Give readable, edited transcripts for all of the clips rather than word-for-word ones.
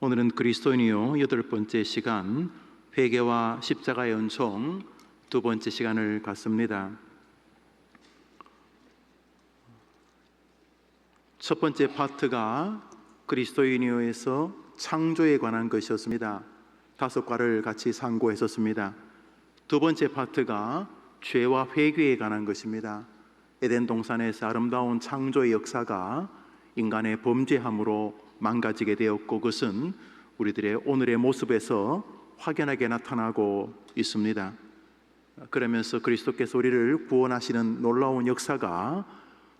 오늘은 그리스도인이요 8번째 시간 회개와 십자가의 은총 두 번째 시간을 갖습니다. 첫 번째 파트가 그리스도인이요에서 창조에 관한 것이었습니다. 5과를 같이 상고했었습니다. 두 번째 파트가 죄와 회개에 관한 것입니다. 에덴 동산에서 아름다운 창조의 역사가 인간의 범죄함으로 망가지게 되었고, 그것은 우리들의 오늘의 모습에서 확연하게 나타나고 있습니다. 그러면서 그리스도께서 우리를 구원하시는 놀라운 역사가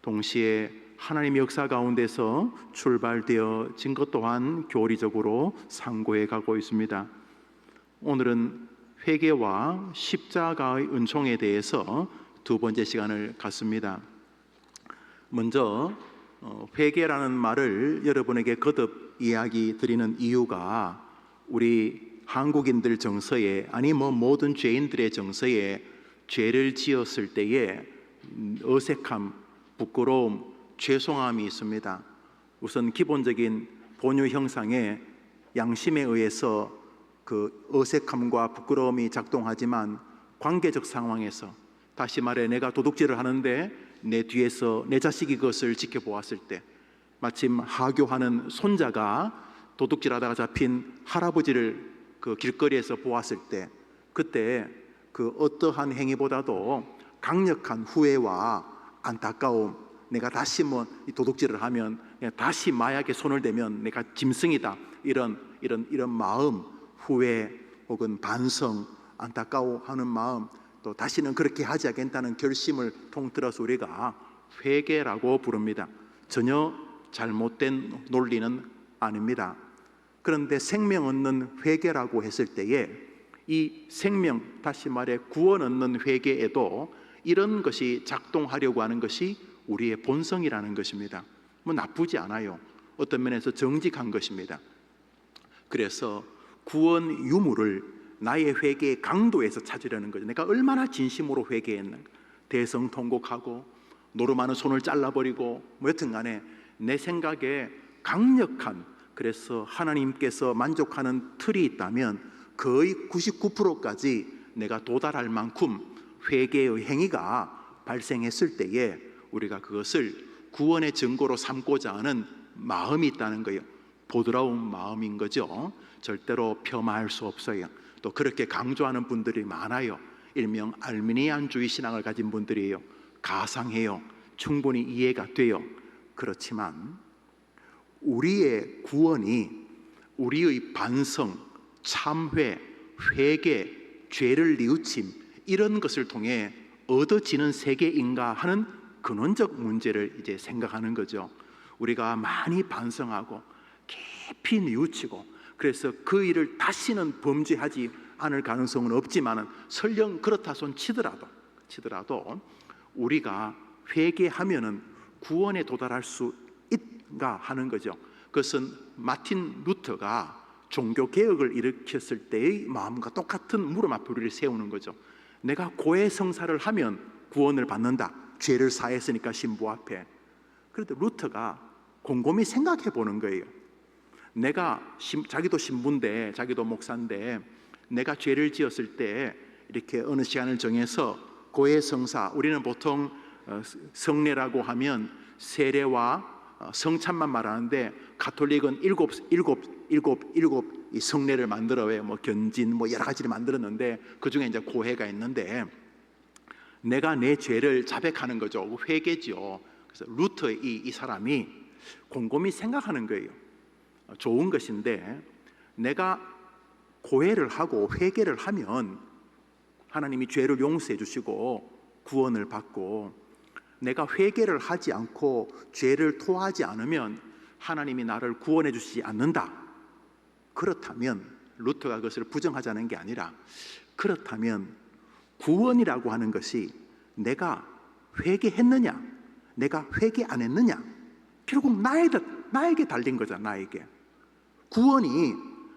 동시에 하나님의 역사 가운데서 출발되어진 것 또한 교리적으로 상고해 가고 있습니다. 오늘은 회개와 십자가의 은총에 대해서 두 번째 시간을 갖습니다. 먼저 회개라는 말을 여러분에게 거듭 이야기 드리는 이유가 우리 한국인들 정서에, 아니 모든 죄인들의 정서에 죄를 지었을 때에 어색함, 부끄러움, 죄송함이 있습니다. 우선 기본적인 본유 형상의 양심에 의해서 그 어색함과 부끄러움이 작동하지만, 관계적 상황에서, 다시 말해 내가 도둑질을 하는데 내 뒤에서 내 자식이 그것을 지켜보았을 때, 마침 하교하는 손자가 도둑질하다가 잡힌 할아버지를 그 길거리에서 보았을 때, 그때 그 어떠한 행위보다도 강력한 후회와 안타까움, 내가 다시 이 도둑질을 하면, 다시 마약에 손을 대면 내가 짐승이다, 이런 마음, 후회 혹은 반성, 안타까워하는 마음, 또 다시는 그렇게 하지 않겠다는 결심을 통틀어서 우리가 회개라고 부릅니다. 전혀 잘못된 논리는 아닙니다. 그런데 생명 얻는 회개라고 했을 때에 이 생명, 다시 말해 구원 얻는 회개에도 이런 것이 작동하려고 하는 것이 우리의 본성이라는 것입니다. 나쁘지 않아요. 어떤 면에서 정직한 것입니다. 그래서 구원 유무를 나의 회개의 강도에서 찾으려는 거죠. 내가 얼마나 진심으로 회개했는가, 대성통곡하고 노름하는 손을 잘라버리고 여튼 간에 내 생각에 강력한, 그래서 하나님께서 만족하는 틀이 있다면 거의 99%까지 내가 도달할 만큼 회개의 행위가 발생했을 때에 우리가 그것을 구원의 증거로 삼고자 하는 마음이 있다는 거예요. 보드라운 마음인 거죠. 절대로 폄하할 수 없어요. 또 그렇게 강조하는 분들이 많아요. 일명 알미니안주의 신앙을 가진 분들이에요. 가상해요. 충분히 이해가 돼요. 그렇지만 우리의 구원이 우리의 반성, 참회, 회개, 죄를 뉘우침, 이런 것을 통해 얻어지는 세계인가 하는 근원적 문제를 이제 생각하는 거죠. 우리가 많이 반성하고 깊이 뉘우치고, 그래서 그 일을 다시는 범죄하지 않을 가능성은 없지만, 설령 그렇다 손 치더라도 우리가 회개하면은 구원에 도달할 수 있가 하는 거죠. 그것은 마틴 루터가 종교개혁을 일으켰을 때의 마음과 똑같은 무릎 앞에 우리를 세우는 거죠. 내가 고해성사를 하면 구원을 받는다, 죄를 사했으니까 신부 앞에. 그런데 루터가 곰곰이 생각해 보는 거예요. 내가 자기도 신부인데, 자기도 목사인데, 내가 죄를 지었을 때 이렇게 어느 시간을 정해서 고해성사, 우리는 보통 성례라고 하면 세례와 성찬만 말하는데, 가톨릭은 일곱 이 성례를 만들어요. 견진 여러 가지를 만들었는데, 그 중에 이제 고해가 있는데, 내가 내 죄를 자백하는 거죠. 회개죠. 그래서 루터 이 사람이 곰곰이 생각하는 거예요. 좋은 것인데, 내가 고해를 하고 회개를 하면 하나님이 죄를 용서해 주시고 구원을 받고, 내가 회개를 하지 않고 죄를 토하지 않으면 하나님이 나를 구원해 주시지 않는다. 그렇다면, 루터가 그것을 부정하자는 게 아니라, 그렇다면 구원이라고 하는 것이 내가 회개했느냐, 내가 회개 안 했느냐, 결국 나에게 달린 거잖아. 나에게 구원이,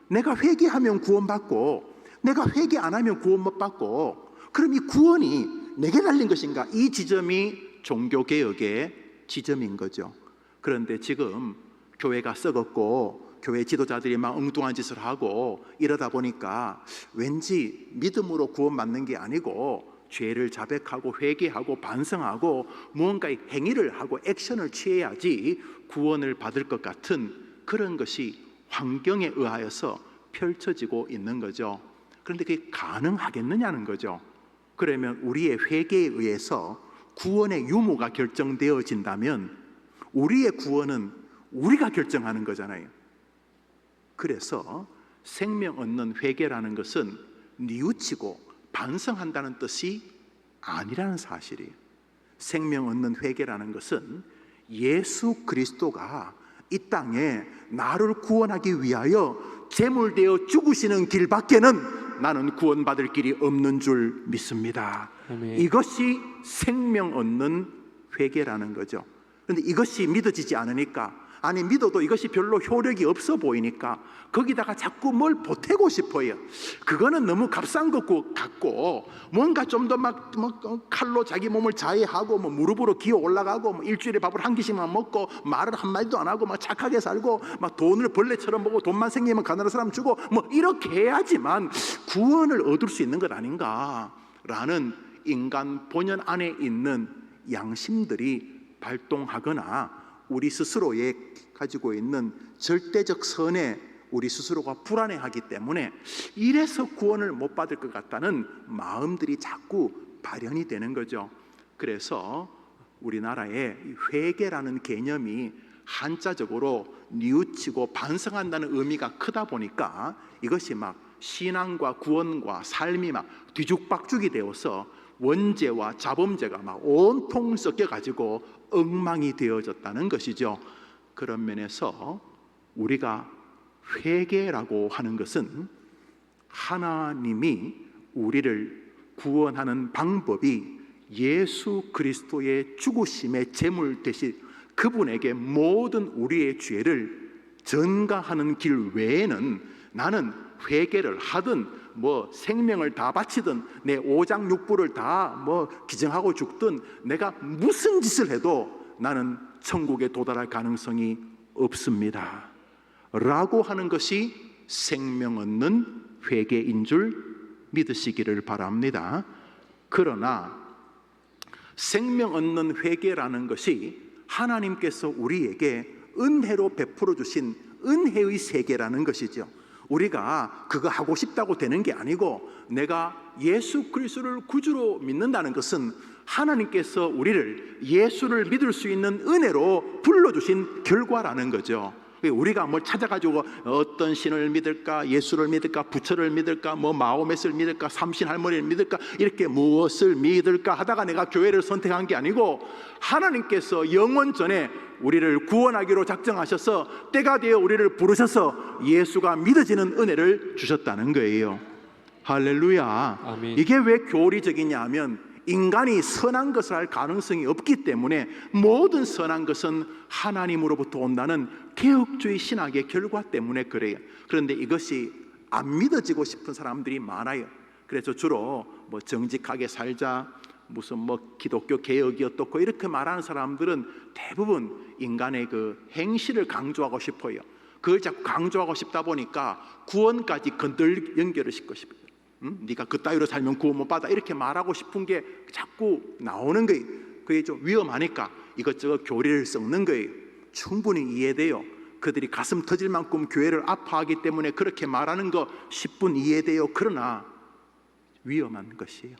내가 회개하면 구원받고 내가 회개 안 하면 구원 못 받고, 그럼 이 구원이 내게 달린 것인가? 이 지점이 종교개혁의 지점인 거죠. 그런데 지금 교회가 썩었고 교회 지도자들이 막 엉뚱한 짓을 하고 이러다 보니까 왠지 믿음으로 구원받는 게 아니고 죄를 자백하고 회개하고 반성하고 무언가 행위를 하고 액션을 취해야지 구원을 받을 것 같은 그런 것이 환경에 의하여서 펼쳐지고 있는 거죠. 그런데 그게 가능하겠느냐는 거죠. 그러면 우리의 회개에 의해서 구원의 유무가 결정되어진다면 우리의 구원은 우리가 결정하는 거잖아요. 그래서 생명 얻는 회개라는 것은 뉘우치고 반성한다는 뜻이 아니라는 사실이에요. 생명 얻는 회개라는 것은 예수 그리스도가 이 땅에 나를 구원하기 위하여 제물되어 죽으시는 길밖에는 나는 구원받을 길이 없는 줄 믿습니다. 아멘. 이것이 생명 얻는 회개라는 거죠. 그런데 이것이 믿어지지 않으니까, 아니 믿어도 이것이 별로 효력이 없어 보이니까 거기다가 자꾸 뭘 보태고 싶어요. 그거는 너무 값싼 것 같고 뭔가 좀 더 막 칼로 자기 몸을 자해하고 무릎으로 기어 올라가고 일주일에 밥을 한 끼씩만 먹고 말을 한 마디도 안 하고 막 착하게 살고 막 돈을 벌레처럼 보고 돈만 생기면 가난한 사람 주고 이렇게 해야지만 구원을 얻을 수 있는 것 아닌가라는 인간 본연 안에 있는 양심들이 발동하거나 우리 스스로에 가지고 있는 절대적 선에 우리 스스로가 불안해하기 때문에 이래서 구원을 못 받을 것 같다는 마음들이 자꾸 발현이 되는 거죠. 그래서 우리나라에 회개라는 개념이 한자적으로 뉘우치고 반성한다는 의미가 크다 보니까 이것이 막 신앙과 구원과 삶이 막 뒤죽박죽이 되어서 원죄와 자범죄가 막 온통 섞여가지고 엉망이 되어졌다는 것이죠. 그런 면에서 우리가 회개라고 하는 것은 하나님이 우리를 구원하는 방법이 예수 그리스도의 죽으심의 제물 대신 그분에게 모든 우리의 죄를 전가하는 길 외에는 나는 회개를 하든 생명을 다 바치든 내 오장육부를 다 기증하고 죽든 내가 무슨 짓을 해도 나는 천국에 도달할 가능성이 없습니다 라고 하는 것이 생명 얻는 회개인 줄 믿으시기를 바랍니다. 그러나 생명 얻는 회개라는 것이 하나님께서 우리에게 은혜로 베풀어 주신 은혜의 세계라는 것이죠. 우리가 그거 하고 싶다고 되는 게 아니고 내가 예수 그리스도를 구주로 믿는다는 것은 하나님께서 우리를 예수를 믿을 수 있는 은혜로 불러주신 결과라는 거죠. 우리가 뭘 찾아가지고 어떤 신을 믿을까, 예수를 믿을까, 부처를 믿을까, 마호멧을 믿을까, 삼신 할머니를 믿을까, 이렇게 무엇을 믿을까 하다가 내가 교회를 선택한 게 아니고 하나님께서 영원 전에 우리를 구원하기로 작정하셔서 때가 되어 우리를 부르셔서 예수가 믿어지는 은혜를 주셨다는 거예요. 할렐루야. 아멘. 이게 왜 교리적이냐 하면 인간이 선한 것을 할 가능성이 없기 때문에 모든 선한 것은 하나님으로부터 온다는 개혁주의 신학의 결과 때문에 그래요. 그런데 이것이 안 믿어지고 싶은 사람들이 많아요. 그래서 주로 정직하게 살자, 무슨 기독교 개혁이 어떻고 이렇게 말하는 사람들은 대부분 인간의 그 행실을 강조하고 싶어요. 그걸 자꾸 강조하고 싶다 보니까 구원까지 건들 연결을 시키고 싶어요. 네가 그따위로 살면 구원 못 받아 이렇게 말하고 싶은 게 자꾸 나오는 거예요. 그게 좀 위험하니까 이것저것 교리를 섞는 거예요. 충분히 이해돼요. 그들이 가슴 터질 만큼 교회를 아파하기 때문에 그렇게 말하는 거 10분 이해돼요. 그러나 위험한 것이에요.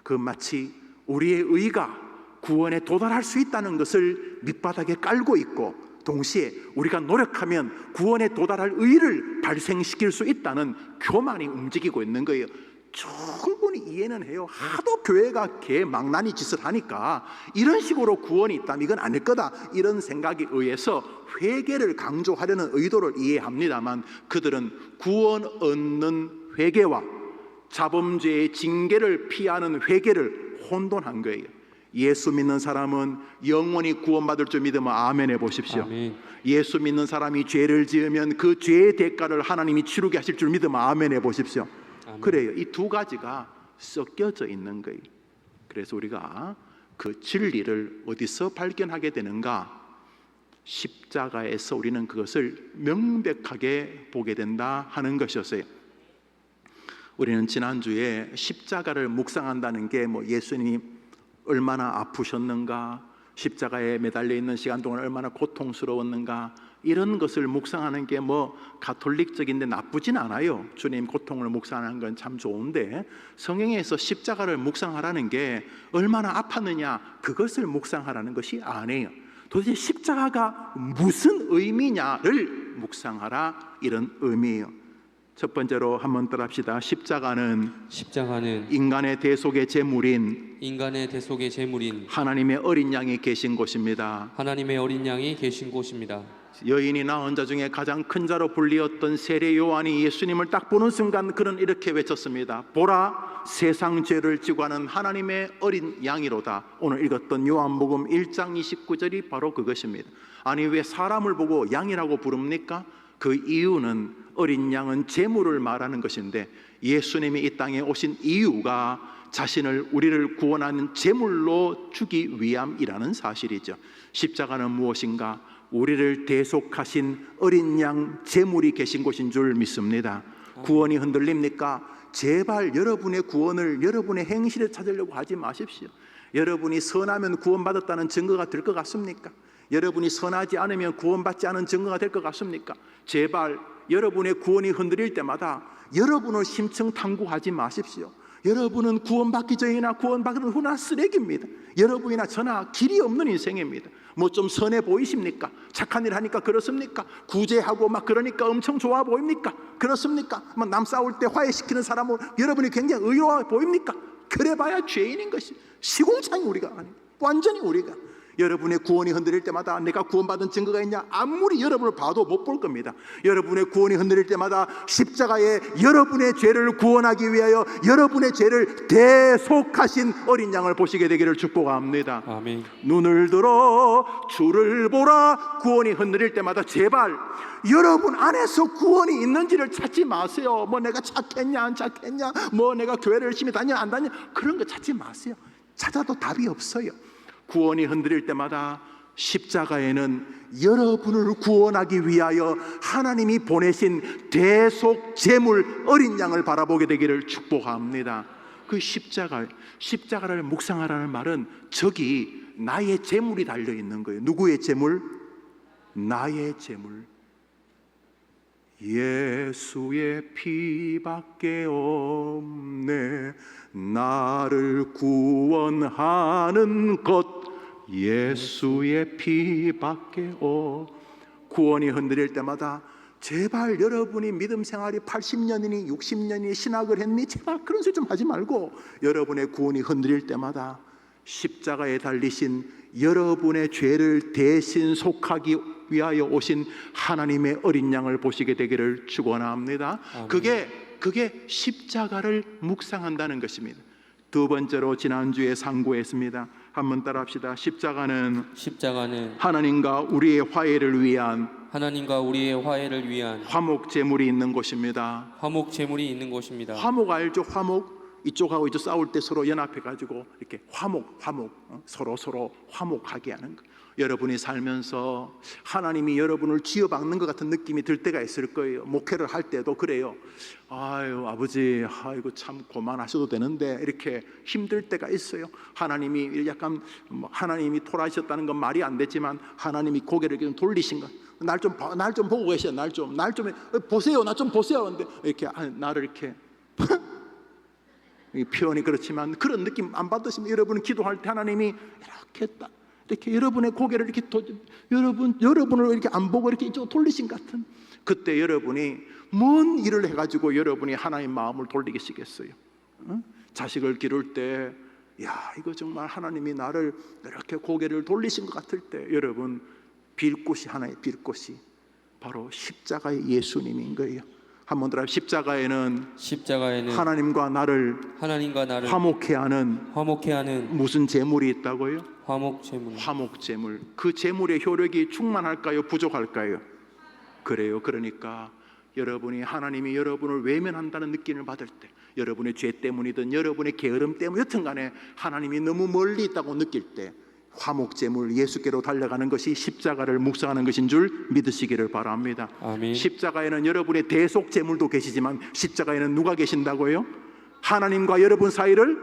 그 마치 우리의 의가 구원에 도달할 수 있다는 것을 밑바닥에 깔고 있고 동시에 우리가 노력하면 구원에 도달할 의를 발생시킬 수 있다는 교만이 움직이고 있는 거예요. 충분히 이해는 해요. 하도 교회가 개망나니 짓을 하니까 이런 식으로 구원이 있다면 이건 아닐 거다 이런 생각에 의해서 회개를 강조하려는 의도를 이해합니다만 그들은 구원 얻는 회개와 자범죄의 징계를 피하는 회개를 혼돈한 거예요. 예수 믿는 사람은 영원히 구원받을 줄 믿으면 아멘 해보십시오. 아멘. 예수 믿는 사람이 죄를 지으면 그 죄의 대가를 하나님이 치르게 하실 줄 믿으면 아멘 해보십시오. 아멘. 그래요. 이 두 가지가 섞여져 있는 거예요. 그래서 우리가 그 진리를 어디서 발견하게 되는가? 십자가에서 우리는 그것을 명백하게 보게 된다 하는 것이었어요. 우리는 지난주에 십자가를 묵상한다는 게 예수님이 얼마나 아프셨는가, 십자가에 매달려 있는 시간 동안 얼마나 고통스러웠는가, 이런 것을 묵상하는 게 가톨릭적인데 나쁘진 않아요. 주님 고통을 묵상하는 건 참 좋은데, 성경에서 십자가를 묵상하라는 게 얼마나 아팠느냐 그것을 묵상하라는 것이 아니에요. 도대체 십자가가 무슨 의미냐를 묵상하라, 이런 의미예요. 첫 번째로 한번 따라합시다. 십자가는 인간의 대속의 제물인 하나님의 어린 양이 계신 곳입니다. 여인이 낳은 자 중에 가장 큰 자로 불리었던 세례 요한이 예수님을 딱 보는 순간 그는 이렇게 외쳤습니다. 보라, 세상 죄를 지고 하는 하나님의 어린 양이로다. 오늘 읽었던 요한복음 1장 29절이 바로 그것입니다. 아니, 왜 사람을 보고 양이라고 부릅니까? 그 이유는 어린 양은 제물을 말하는 것인데, 예수님이 이 땅에 오신 이유가 자신을, 우리를 구원하는 제물로 주기 위함이라는 사실이죠. 십자가는 무엇인가? 우리를 대속하신 어린 양 제물이 계신 곳인 줄 믿습니다. 구원이 흔들립니까? 제발 여러분의 구원을 여러분의 행실에 찾으려고 하지 마십시오. 여러분이 선하면 구원받았다는 증거가 될 것 같습니까? 여러분이 선하지 않으면 구원받지 않은 증거가 될 것 같습니까? 제발 여러분의 구원이 흔들릴 때마다 여러분을 심층 탐구하지 마십시오. 여러분은 구원받기 전이나 구원받은 후나 쓰레기입니다. 여러분이나 저나 길이 없는 인생입니다. 좀 선해 보이십니까? 착한 일 하니까 그렇습니까? 구제하고 그러니까 엄청 좋아 보입니까? 그렇습니까? 남 싸울 때 화해시키는 사람은 여러분이 굉장히 의로워 보입니까? 그래봐야 죄인인 것이, 시궁창이 우리가 아닙니다. 완전히 우리가. 여러분의 구원이 흔들릴 때마다 내가 구원받은 증거가 있냐? 아무리 여러분을 봐도 못 볼 겁니다. 여러분의 구원이 흔들릴 때마다 십자가에 여러분의 죄를 구원하기 위하여 여러분의 죄를 대속하신 어린 양을 보시게 되기를 축복합니다. 아멘. 눈을 들어 주를 보라. 구원이 흔들릴 때마다 제발 여러분 안에서 구원이 있는지를 찾지 마세요. 내가 착했냐 안 착했냐, 내가 교회를 열심히 다녀 안 다녀, 그런 거 찾지 마세요. 찾아도 답이 없어요. 구원이 흔들릴 때마다 십자가에는 여러분을 구원하기 위하여 하나님이 보내신 대속 제물 어린 양을 바라보게 되기를 축복합니다. 그 십자가를 묵상하라는 말은 저기 나의 제물이 달려 있는 거예요. 누구의 제물? 나의 제물. 예수의 피밖에 없네, 나를 구원하는 것. 예수의 피밖에 구원이 흔들릴 때마다 제발 여러분이 믿음 생활이 80년이니 60년이니 신학을 했니, 제발 그런 소리 좀 하지 말고 여러분의 구원이 흔들릴 때마다 십자가에 달리신 여러분의 죄를 대신 속하기 위하여 오신 하나님의 어린 양을 보시게 되기를 축원합니다. 그게 십자가를 묵상한다는 것입니다. 두 번째로 지난주에 상고했습니다. 한번 따라합시다. 십자가는 하나님과 우리의 화해를 위한 화목 제물이 있는 곳입니다. 화목 알죠? 화목. 이쪽하고 이쪽 싸울 때 서로 연합해 가지고 이렇게 화목 서로 화목하게 하는 것. 여러분이 살면서 하나님이 여러분을 쥐어박는 것 같은 느낌이 들 때가 있을 거예요. 목회를 할 때도 그래요. 아유 아버지, 아이고 참 그만하셔도 되는데 이렇게 힘들 때가 있어요. 하나님이 약간 하나님이 돌아가셨다는 건 말이 안 되지만 하나님이 고개를 좀 돌리신 것. 날 좀 보고 계셔. 날 좀 보세요. 나 좀 보세요. 근데 이렇게 나를 이렇게 표현이 그렇지만 그런 느낌 안 받으시면 여러분은 기도할 때 하나님이 이렇게 여러분의 고개를 이렇게 여러분을 이렇게 안 보고 이렇게 이쪽 돌리신 것 같은, 그때 여러분이 뭔 일을 해가지고 여러분이 하나님 마음을 돌리시겠어요? 자식을 기를 때, 이거 정말 하나님이 나를 이렇게 고개를 돌리신 것 같을 때 여러분 빌 곳이 하나의 빌 곳이 바로 십자가의 예수님인 거예요. 한번 더 십자가에는 하나님과 나를 화목해 하는 무슨 제물이 있다고요? 화목 제물. 그 제물의 효력이 충만할까요? 부족할까요? 그래요. 그러니까 여러분이 하나님이 여러분을 외면한다는 느낌을 받을 때, 여러분의 죄 때문이든 여러분의 게으름 때문 여튼간에 하나님이 너무 멀리 있다고 느낄 때, 화목제물 예수께로 달려가는 것이 십자가를 묵상하는 것인 줄 믿으시기를 바랍니다. 아멘. 십자가에는 여러분의 대속제물도 계시지만 십자가에는 누가 계신다고요? 하나님과 여러분 사이를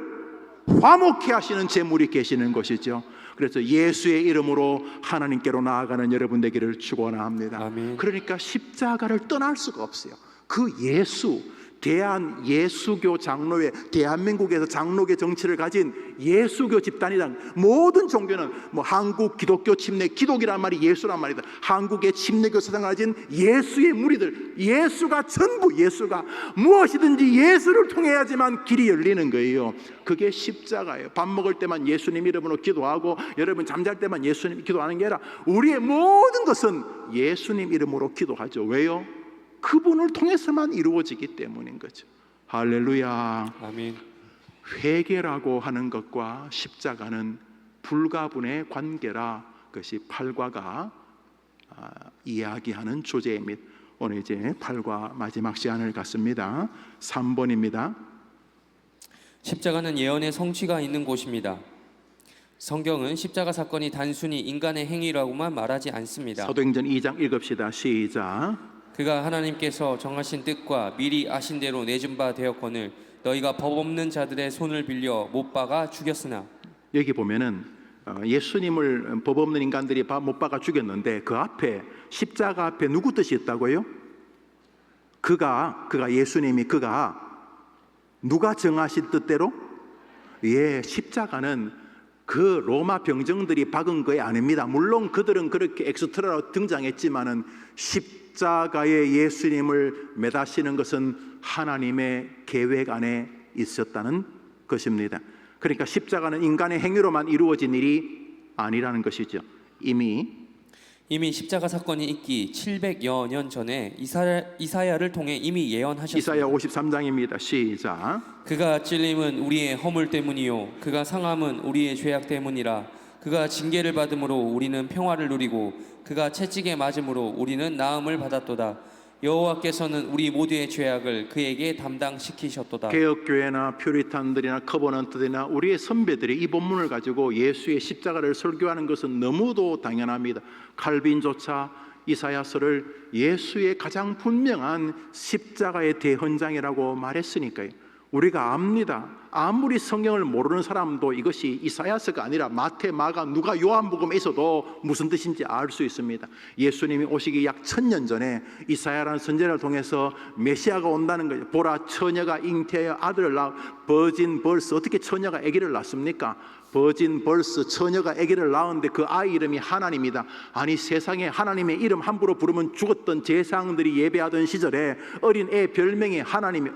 화목케 하시는 제물이 계시는 것이죠. 그래서 예수의 이름으로 하나님께로 나아가는 여러분 되기를 축원합니다. 아멘. 그러니까 십자가를 떠날 수가 없어요. 그 예수, 대한 예수교 장로회, 대한민국에서 장로교 정치를 가진 예수교 집단이란 모든 종교는 뭐 한국 기독교 침례, 기독이란 말이 예수란 말이다. 한국의 침례교 사상을 가진 예수의 무리들, 예수가 전부, 예수가 무엇이든지 예수를 통해야지만 길이 열리는 거예요. 그게 십자가예요. 밥 먹을 때만 예수님 이름으로 기도하고 여러분 잠잘 때만 예수님 기도하는 게 아니라 우리의 모든 것은 예수님 이름으로 기도하죠. 왜요? 그분을 통해서만 이루어지기 때문인 거죠. 할렐루야. 아멘. 회개라고 하는 것과 십자가는 불가분의 관계라 그것이 8과가 이야기하는 주제입니다. 오늘 이제 8과 마지막 시간을 갖습니다. 3번입니다. 십자가는 예언의 성취가 있는 곳입니다. 성경은 십자가 사건이 단순히 인간의 행위라고만 말하지 않습니다. 사도행전 2장 읽읍시다. 시작. 그가 하나님께서 정하신 뜻과 미리 아신 대로 내준 바 되었거늘 너희가 법 없는 자들의 손을 빌려 못 박아 죽였으나. 여기 보면은 예수님을 법 없는 인간들이 못 박아 죽였는데 그 앞에 십자가 앞에 누구 뜻이 있다고요? 그가 예수님이 누가 정하신 뜻대로? 예, 십자가는 그 로마 병정들이 박은 거 아닙니다. 물론 그들은 그렇게 엑스트라로 등장했지만은 십자가에 예수님을 매다시는 것은 하나님의 계획 안에 있었다는 것입니다. 그러니까 십자가는 인간의 행위로만 이루어진 일이 아니라는 것이죠. 이미 십자가 사건이 있기 700여 년 전에 이사야를 통해 이미 예언하셨습니다. 이사야 53장입니다. 시작. 그가 찔림은 우리의 허물 때문이요 그가 상함은 우리의 죄악 때문이라. 그가 징계를 받음으로 우리는 평화를 누리고 그가 채찍에 맞음으로 우리는 나음을 받았도다. 여호와께서는 우리 모두의 죄악을 그에게 담당시키셨도다. 개혁교회나 퓨리탄들이나 커버넌트들이나 우리의 선배들이 이 본문을 가지고 예수의 십자가를 설교하는 것은 너무도 당연합니다. 칼빈조차 이사야서를 예수의 가장 분명한 십자가의 대헌장이라고 말했으니까요. 우리가 압니다. 아무리 성경을 모르는 사람도 이것이 이사야서가 아니라 마태, 마가, 누가, 요한복음에서도 무슨 뜻인지 알 수 있습니다. 예수님이 오시기 약 1000년 전에 이사야라는 선지자를 통해서 메시아가 온다는 거예요. 보라, 처녀가 잉태하여 아들을 낳아. 버진 벌스. 어떻게 처녀가 아기를 낳습니까? 버진 벌스, 처녀가 아기를 낳았는데 그 아이 이름이 하나님이다. 아니, 세상에 하나님의 이름 함부로 부르면 죽었던 제사장들이 예배하던 시절에 어린 애 별명이 하나님이,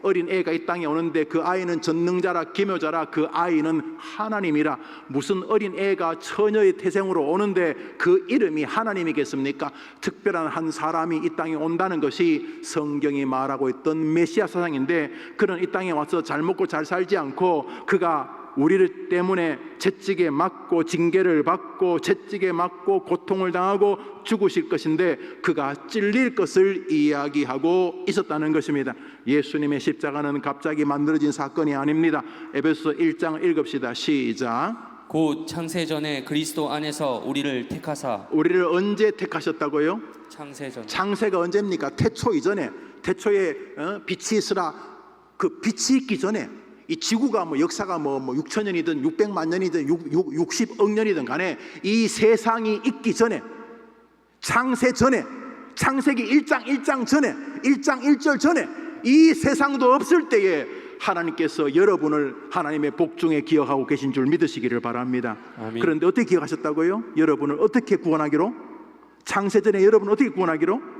어린 애가 이 땅에 오는데 그 아이는 전능자라 기묘자라. 그 아이는 하나님이라. 무슨 어린 애가 처녀의 태생으로 오는데 그 이름이 하나님이겠습니까? 특별한 한 사람이 이 땅에 온다는 것이 성경이 말하고 있던 메시아 사상인데, 그는 이 땅에 와서 잘 먹고 잘 살지 않고 그가 우리를 때문에 채찍에 맞고 징계를 받고 채찍에 맞고 고통을 당하고 죽으실 것인데 그가 찔릴 것을 이야기하고 있었다는 것입니다. 예수님의 십자가는 갑자기 만들어진 사건이 아닙니다. 에베소서 1장 읽읍시다. 시작. 곧 창세전에 그리스도 안에서 우리를 택하사. 우리를 언제 택하셨다고요? 창세전. 창세가 언제입니까? 태초 이전에. 태초에 빛이 있으라. 그 빛이 있기 전에 이 지구가 역사가 6,000년이든 600만 년이든 60억 년이든 간에 이 세상이 있기 전에, 창세 전에, 창세기 1장 전에, 1장 1절 전에 이 세상도 없을 때에 하나님께서 여러분을 하나님의 복중에 기억하고 계신 줄 믿으시기를 바랍니다. 아멘. 그런데 어떻게 기억하셨다고요? 여러분을 어떻게 구원하기로? 창세 전에 여러분을 어떻게 구원하기로?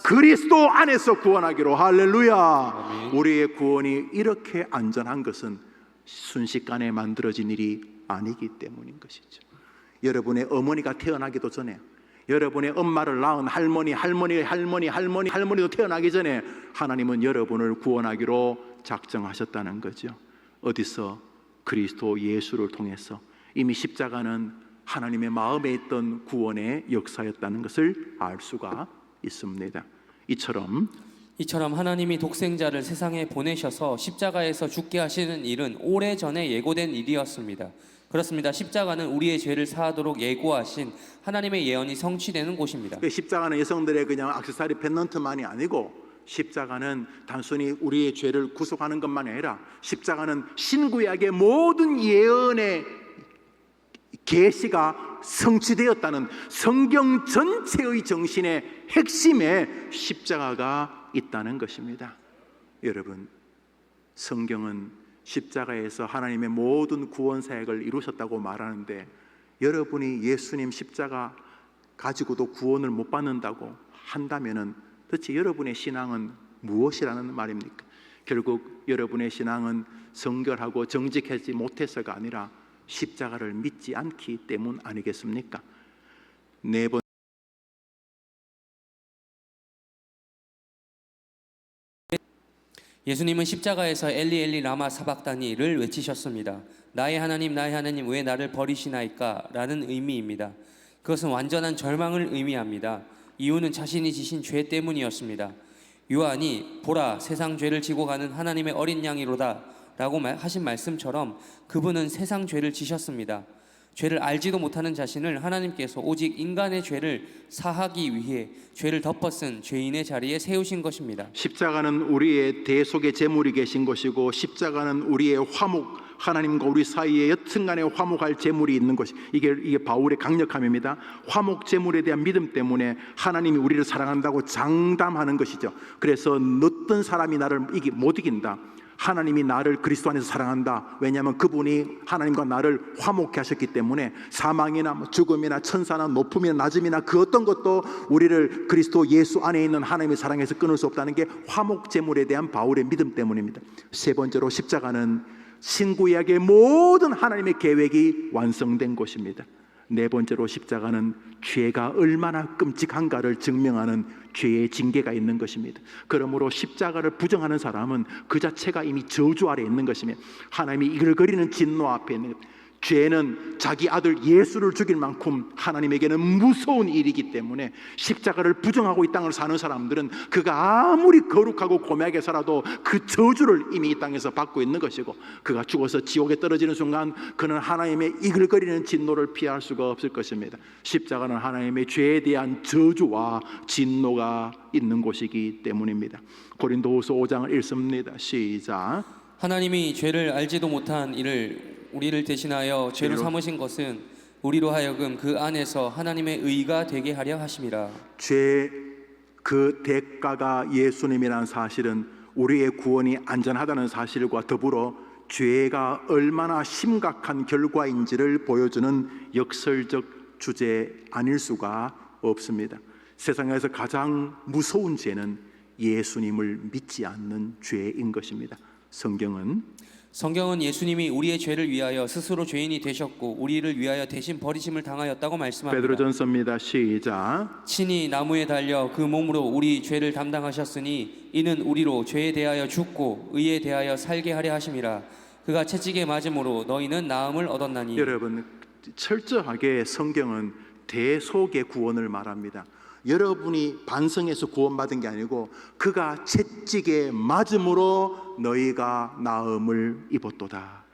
그리스도 안에서 구원하기로. 할렐루야. 아멘. 우리의 구원이 이렇게 안전한 것은 순식간에 만들어진 일이 아니기 때문인 것이죠. 여러분의 어머니가 태어나기도 전에, 여러분의 엄마를 낳은 할머니도 태어나기 전에 하나님은 여러분을 구원하기로 작정하셨다는 거죠. 어디서? 그리스도 예수를 통해서. 이미 십자가는 하나님의 마음에 있던 구원의 역사였다는 것을 알 수가 있습니다. 이처럼 이처럼 하나님이 독생자를 세상에 보내셔서 십자가에서 죽게 하시는 일은 오래전에 예고된 일이었습니다. 그렇습니다. 십자가는 우리의 죄를 사하도록 예고하신 하나님의 예언이 성취되는 곳입니다. 십자가는 여성들의 그냥 액세서리 펜던트만이 아니고 십자가는 단순히 우리의 죄를 구속하는 것만이 아니라 십자가는 신구약의 모든 예언의 계시가 성취되었다는 성경 전체의 정신의 핵심에 십자가가 있다는 것입니다. 여러분, 성경은 십자가에서 하나님의 모든 구원 사역을 이루셨다고 말하는데 여러분이 예수님 십자가 가지고도 구원을 못 받는다고 한다면은 도대체 여러분의 신앙은 무엇이라는 말입니까? 결국 여러분의 신앙은 성결하고 정직하지 못해서가 아니라 십자가를 믿지 않기 때문 아니겠습니까? 네 번 예수님은 십자가에서 엘리 엘리 라마 사박다니를 외치셨습니다. 나의 하나님 왜 나를 버리시나이까? 라는 의미입니다. 그것은 완전한 절망을 의미합니다. 이유는 자신이 지신 죄 때문이었습니다. 요한이 보라 세상 죄를 지고 가는 하나님의 어린 양이로다 라고 하신 말씀처럼 그분은 세상 죄를 지셨습니다. 죄를 알지도 못하는 자신을 하나님께서 오직 인간의 죄를 사하기 위해 죄를 덮어쓴 죄인의 자리에 세우신 것입니다. 십자가는 우리의 대속의 제물이 계신 것이고 십자가는 우리의 화목, 하나님과 우리 사이에 여튼간에 화목할 제물이 있는 것이 이게 바울의 강력함입니다. 화목 제물에 대한 믿음 때문에 하나님이 우리를 사랑한다고 장담하는 것이죠. 그래서 어떤 사람이 나를 못 이긴다. 하나님이 나를 그리스도 안에서 사랑한다. 왜냐하면 그분이 하나님과 나를 화목케 하셨기 때문에 사망이나 죽음이나 천사나 높음이나 낮음이나 그 어떤 것도 우리를 그리스도 예수 안에 있는 하나님의 사랑에서 끊을 수 없다는 게 화목 제물에 대한 바울의 믿음 때문입니다. 세 번째로 십자가는 신구약의 모든 하나님의 계획이 완성된 곳입니다. 네 번째로 십자가는 죄가 얼마나 끔찍한가를 증명하는 죄의 징계가 있는 것입니다. 그러므로 십자가를 부정하는 사람은 그 자체가 이미 저주 아래 있는 것이며 하나님이 이글거리는 진노 앞에 있는 것. 죄는 자기 아들 예수를 죽일 만큼 하나님에게는 무서운 일이기 때문에 십자가를 부정하고 이 땅을 사는 사람들은 그가 아무리 거룩하고 고매하게 살아도 그 저주를 이미 이 땅에서 받고 있는 것이고 그가 죽어서 지옥에 떨어지는 순간 그는 하나님의 이글거리는 진노를 피할 수가 없을 것입니다. 십자가는 하나님의 죄에 대한 저주와 진노가 있는 곳이기 때문입니다. 고린도후서 5장을 읽습니다. 시작. 하나님이 죄를 알지도 못한 이를 우리를 대신하여 죄로 삼으신 것은 우리로 하여금 그 안에서 하나님의 의가 되게 하려 하심이라. 죄 그 대가가 예수님이라는 사실은 우리의 구원이 안전하다는 사실과 더불어 죄가 얼마나 심각한 결과인지를 보여주는 역설적 주제 아닐 수가 없습니다. 세상에서 가장 무서운 죄는 예수님을 믿지 않는 죄인 것입니다. 성경은 예수님이 우리의 죄를 위하여 스스로 죄인이 되셨고 우리를 위하여 대신 버리심을 당하였다고 말씀합니다. 베드로전서입니다. 시작. 친히 나무에 달려 그 몸으로 우리 죄를 담당하셨으니 이는 우리로 죄에 대하여 죽고 의에 대하여 살게 하려 하심이라. 그가 채찍에 맞음으로 너희는 나음을 얻었나니. 여러분, 철저하게 성경은 대속의 구원을 말합니다. 여러분이 반성해서 구원받은 게 아니고 그가 채찍에 맞음으로 너희가 나음을 입었도다.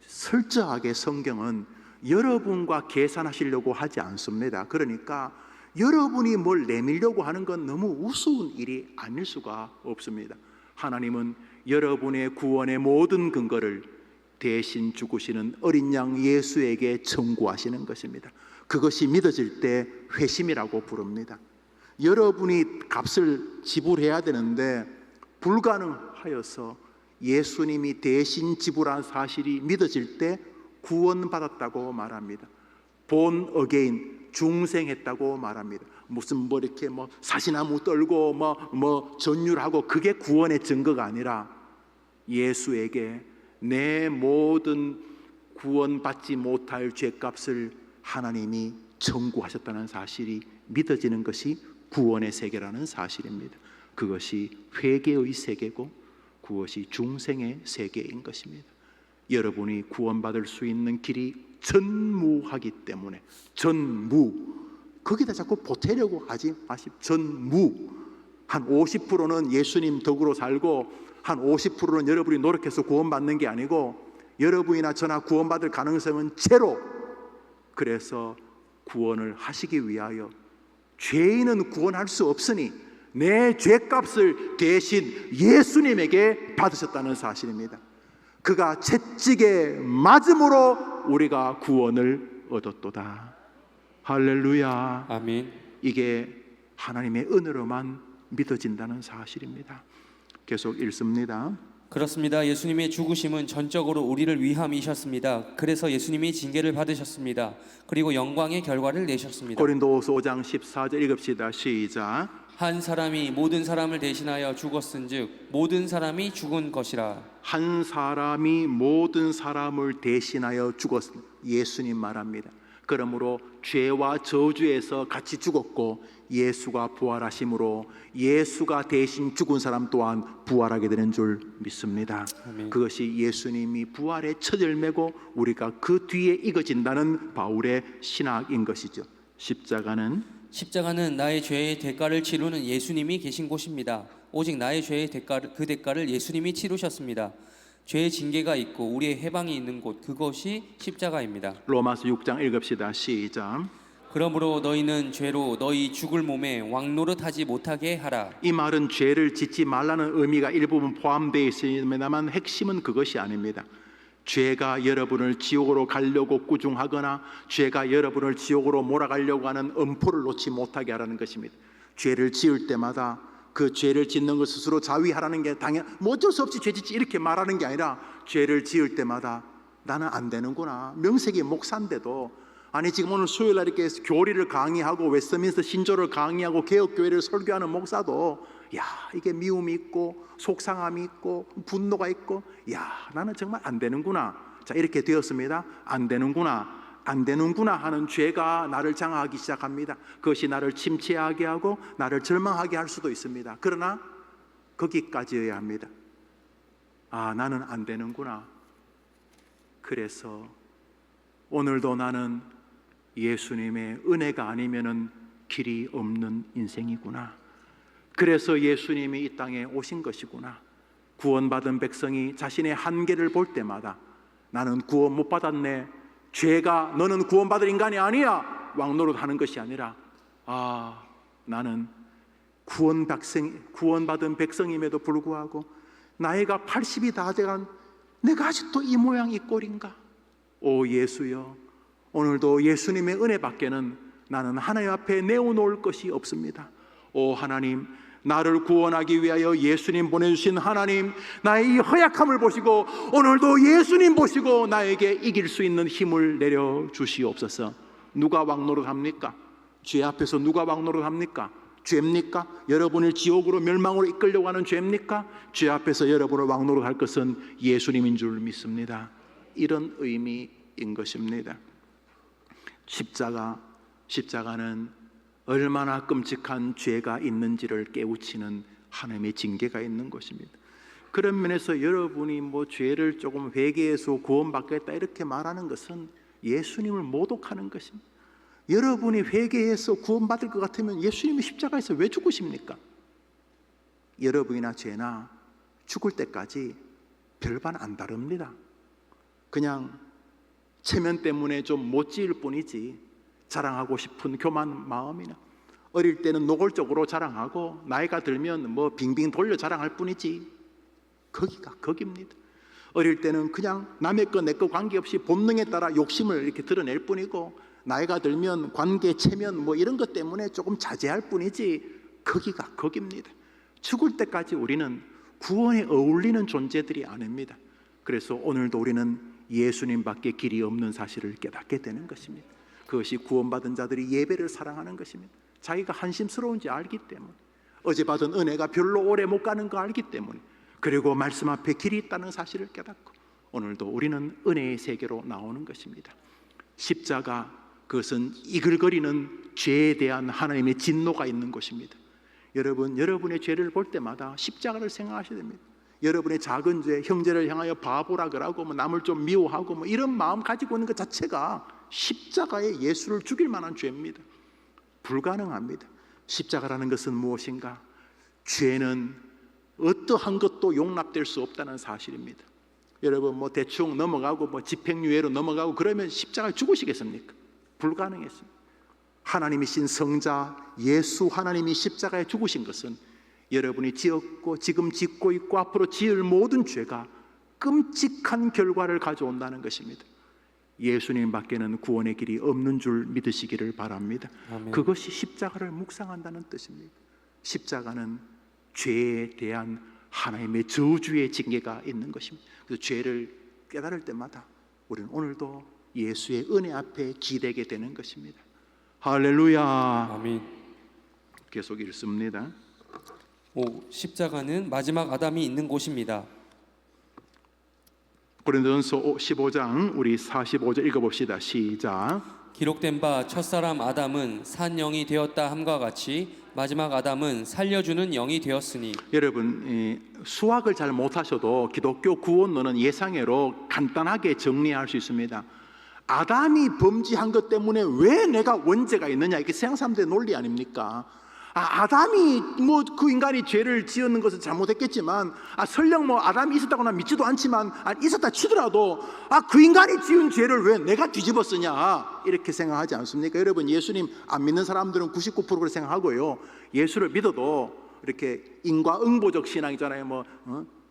철저하게 성경은 여러분과 계산하시려고 하지 않습니다. 그러니까 여러분이 뭘 내밀려고 하는 건 너무 우스운 일이 아닐 수가 없습니다. 하나님은 여러분의 구원의 모든 근거를 대신 죽으시는 어린 양 예수에게 청구하시는 것입니다. 그것이 믿어질 때 회심이라고 부릅니다. 여러분이 값을 지불해야 되는데 불가능하여서 예수님이 대신 지불한 사실이 믿어질 때 구원받았다고 말합니다. 본 어게인, 중생했다고 말합니다. 무슨 이렇게 사시나무 떨고 전율하고 그게 구원의 증거가 아니라 예수에게 내 모든 구원받지 못할 죄값을 하나님이 청구하셨다는 사실이 믿어지는 것이 구원의 세계라는 사실입니다. 그것이 회개의 세계고 그것이 중생의 세계인 것입니다. 여러분이 구원받을 수 있는 길이 전무하기 때문에 거기다 자꾸 보태려고 하지 마십시오. 한 50%는 예수님 덕으로 살고 한 50%는 여러분이 노력해서 구원받는 게 아니고 여러분이나 저나 구원받을 가능성은 제로. 그래서 구원을 하시기 위하여 죄인은 구원할 수 없으니 내 죄값을 대신 예수님에게 받으셨다는 사실입니다. 그가 채찍에 맞음으로 우리가 구원을 얻었도다. 할렐루야. 아멘. 이게 하나님의 은혜로만 믿어진다는 사실입니다. 계속 읽습니다. 그렇습니다. 예수님의 죽으심은 전적으로 우리를 위함이셨습니다. 그래서 예수님이 징계를 받으셨습니다. 그리고 영광의 결과를 내셨습니다. 고린도후서 5장 14절 읽읍시다. 시작. 한 사람이 모든 사람을 대신하여 죽었은즉 모든 사람이 죽은 것이라. 한 사람이 모든 사람을 대신하여 죽었. 예수님 말합니다. 그러므로 죄와 저주에서 같이 죽었고 예수가 부활하심으로 예수가 대신 죽은 사람 또한 부활하게 되는 줄 믿습니다. 아멘. 그것이 예수님이 부활의 첫 열매고 우리가 그 뒤에 익어진다는 바울의 신학인 것이죠. 십자가는 나의 죄의 대가를 치르는 예수님이 계신 곳입니다. 오직 나의 죄의 대가를 예수님이 치르셨습니다. 죄의 징계가 있고 우리의 해방이 있는 곳, 그것이 십자가입니다. 로마서 6장 읽읍시다. 시작. 그러므로 너희는 죄로 너희 죽을 몸에 왕노릇하지 못하게 하라. 이 말은 죄를 짓지 말라는 의미가 일부분 포함되어 있습니다만 핵심은 그것이 아닙니다. 죄가 여러분을 지옥으로 가려고 꾸중하거나 죄가 여러분을 지옥으로 몰아가려고 하는 엄포를 놓지 못하게 하라는 것입니다. 죄를 지을 때마다 그 죄를 짓는 것 스스로 자위하라는 게 뭐 어쩔 수 없이 죄 짓지 이렇게 말하는 게 아니라 죄를 지을 때마다 나는 안 되는구나. 명색이 목사인데도 아니 지금 오늘 수요일 날 이렇게 교리를 강의하고 웨스트민스터 신조를 강의하고 개혁교회를 설교하는 목사도 야 이게 미움이 있고 속상함이 있고 분노가 있고 야 나는 정말 안 되는구나. 자 이렇게 되었습니다. 안 되는구나 하는 죄가 나를 장악하기 시작합니다. 그것이 나를 침체하게 하고 나를 절망하게 할 수도 있습니다. 그러나 거기까지여야 합니다. 아 나는 안 되는구나. 그래서 오늘도 나는 예수님의 은혜가 아니면은 길이 없는 인생이구나. 그래서 예수님이 이 땅에 오신 것이구나. 구원받은 백성이 자신의 한계를 볼 때마다 나는 구원 못 받았네. 죄가 너는 구원받을 인간이 아니야. 왕노릇하는 것이 아니라 아 나는 구원받은 백성임에도 불구하고 나이가 80이 다 돼간 내가 아직도 이 모양 이 꼴인가. 오 예수여 오늘도 예수님의 은혜밖에는 나는 하나님 앞에 내어놓을 것이 없습니다. 오 하나님 나를 구원하기 위하여 예수님 보내주신 하나님 나의 이 허약함을 보시고 오늘도 예수님 보시고 나에게 이길 수 있는 힘을 내려주시옵소서. 누가 왕노릇합니까? 죄 앞에서 누가 왕노릇합니까? 죄입니까? 여러분을 지옥으로 멸망으로 이끌려고 하는 죄입니까? 죄 앞에서 여러분을 왕노릇할 것은 예수님인 줄 믿습니다. 이런 의미인 것입니다. 십자가는 얼마나 끔찍한 죄가 있는지를 깨우치는 하나님의 징계가 있는 것입니다. 그런 면에서 여러분이 뭐 죄를 조금 회개해서 구원받겠다 이렇게 말하는 것은 예수님을 모독하는 것입니다. 여러분이 회개해서 구원받을 것 같으면 예수님이 십자가에서 왜 죽으십니까? 여러분이나 죄나 죽을 때까지 별반 안 다릅니다. 그냥 체면 때문에 좀 못 지을 뿐이지 자랑하고 싶은 교만 마음이나 어릴 때는 노골적으로 자랑하고 나이가 들면 뭐 빙빙 돌려 자랑할 뿐이지 거기가 거기입니다. 어릴 때는 그냥 남의 거 내 거 관계없이 본능에 따라 욕심을 이렇게 드러낼 뿐이고 나이가 들면 관계 체면 뭐 이런 것 때문에 조금 자제할 뿐이지 거기가 거기입니다. 죽을 때까지 우리는 구원에 어울리는 존재들이 아닙니다. 그래서 오늘도 우리는 예수님밖에 길이 없는 사실을 깨닫게 되는 것입니다. 그것이 구원받은 자들이 예배를 사랑하는 것입니다. 자기가 한심스러운지 알기 때문에 어제 받은 은혜가 별로 오래 못 가는 거 알기 때문에 그리고 말씀 앞에 길이 있다는 사실을 깨닫고 오늘도 우리는 은혜의 세계로 나오는 것입니다. 십자가 그것은 이글거리는 죄에 대한 하나님의 진노가 있는 것입니다. 여러분의 죄를 볼 때마다 십자가를 생각하셔야 됩니다. 여러분의 작은 죄, 형제를 향하여 바보라 그러고 뭐 남을 좀 미워하고 뭐 이런 마음 가지고 있는 것 자체가 십자가에 예수를 죽일 만한 죄입니다. 불가능합니다. 십자가라는 것은 무엇인가? 죄는 어떠한 것도 용납될 수 없다는 사실입니다. 여러분 뭐 대충 넘어가고 뭐 집행유예로 넘어가고 그러면 십자가에 죽으시겠습니까? 불가능했습니다. 하나님이신 성자 예수 하나님이 십자가에 죽으신 것은 여러분이 지었고 지금 짓고 있고 앞으로 지을 모든 죄가 끔찍한 결과를 가져온다는 것입니다. 예수님 밖에는 구원의 길이 없는 줄 믿으시기를 바랍니다. 아멘. 그것이 십자가를 묵상한다는 뜻입니다. 십자가는 죄에 대한 하나님의 저주의 징계가 있는 것입니다. 그래서 죄를 깨달을 때마다 우리는 오늘도 예수의 은혜 앞에 기대게 되는 것입니다. 할렐루야. 아멘. 계속 읽습니다. 5. 십자가는 마지막 아담이 있는 곳입니다. 고린도전서 15장 우리 45절 읽어봅시다. 시작. 기록된 바 첫사람 아담은 산 영이 되었다 함과 같이 마지막 아담은 살려주는 영이 되었으니. 여러분 수학을 잘 못하셔도 기독교 구원론은 예상외로 간단하게 정리할 수 있습니다. 아담이 범죄한 것 때문에 왜 내가 원죄가 있느냐, 이게 서양 사람들의 논리 아닙니까? 아담이 뭐 그 인간이 죄를 지었는 것은 잘못했겠지만 설령 뭐 아담이 있었다고 난 믿지도 않지만 있었다 치더라도 그 인간이 지은 죄를 왜 내가 뒤집어 쓰냐 이렇게 생각하지 않습니까? 여러분 예수님 안 믿는 사람들은 99%를 생각하고요, 예수를 믿어도 이렇게 인과응보적 신앙이잖아요. 뭐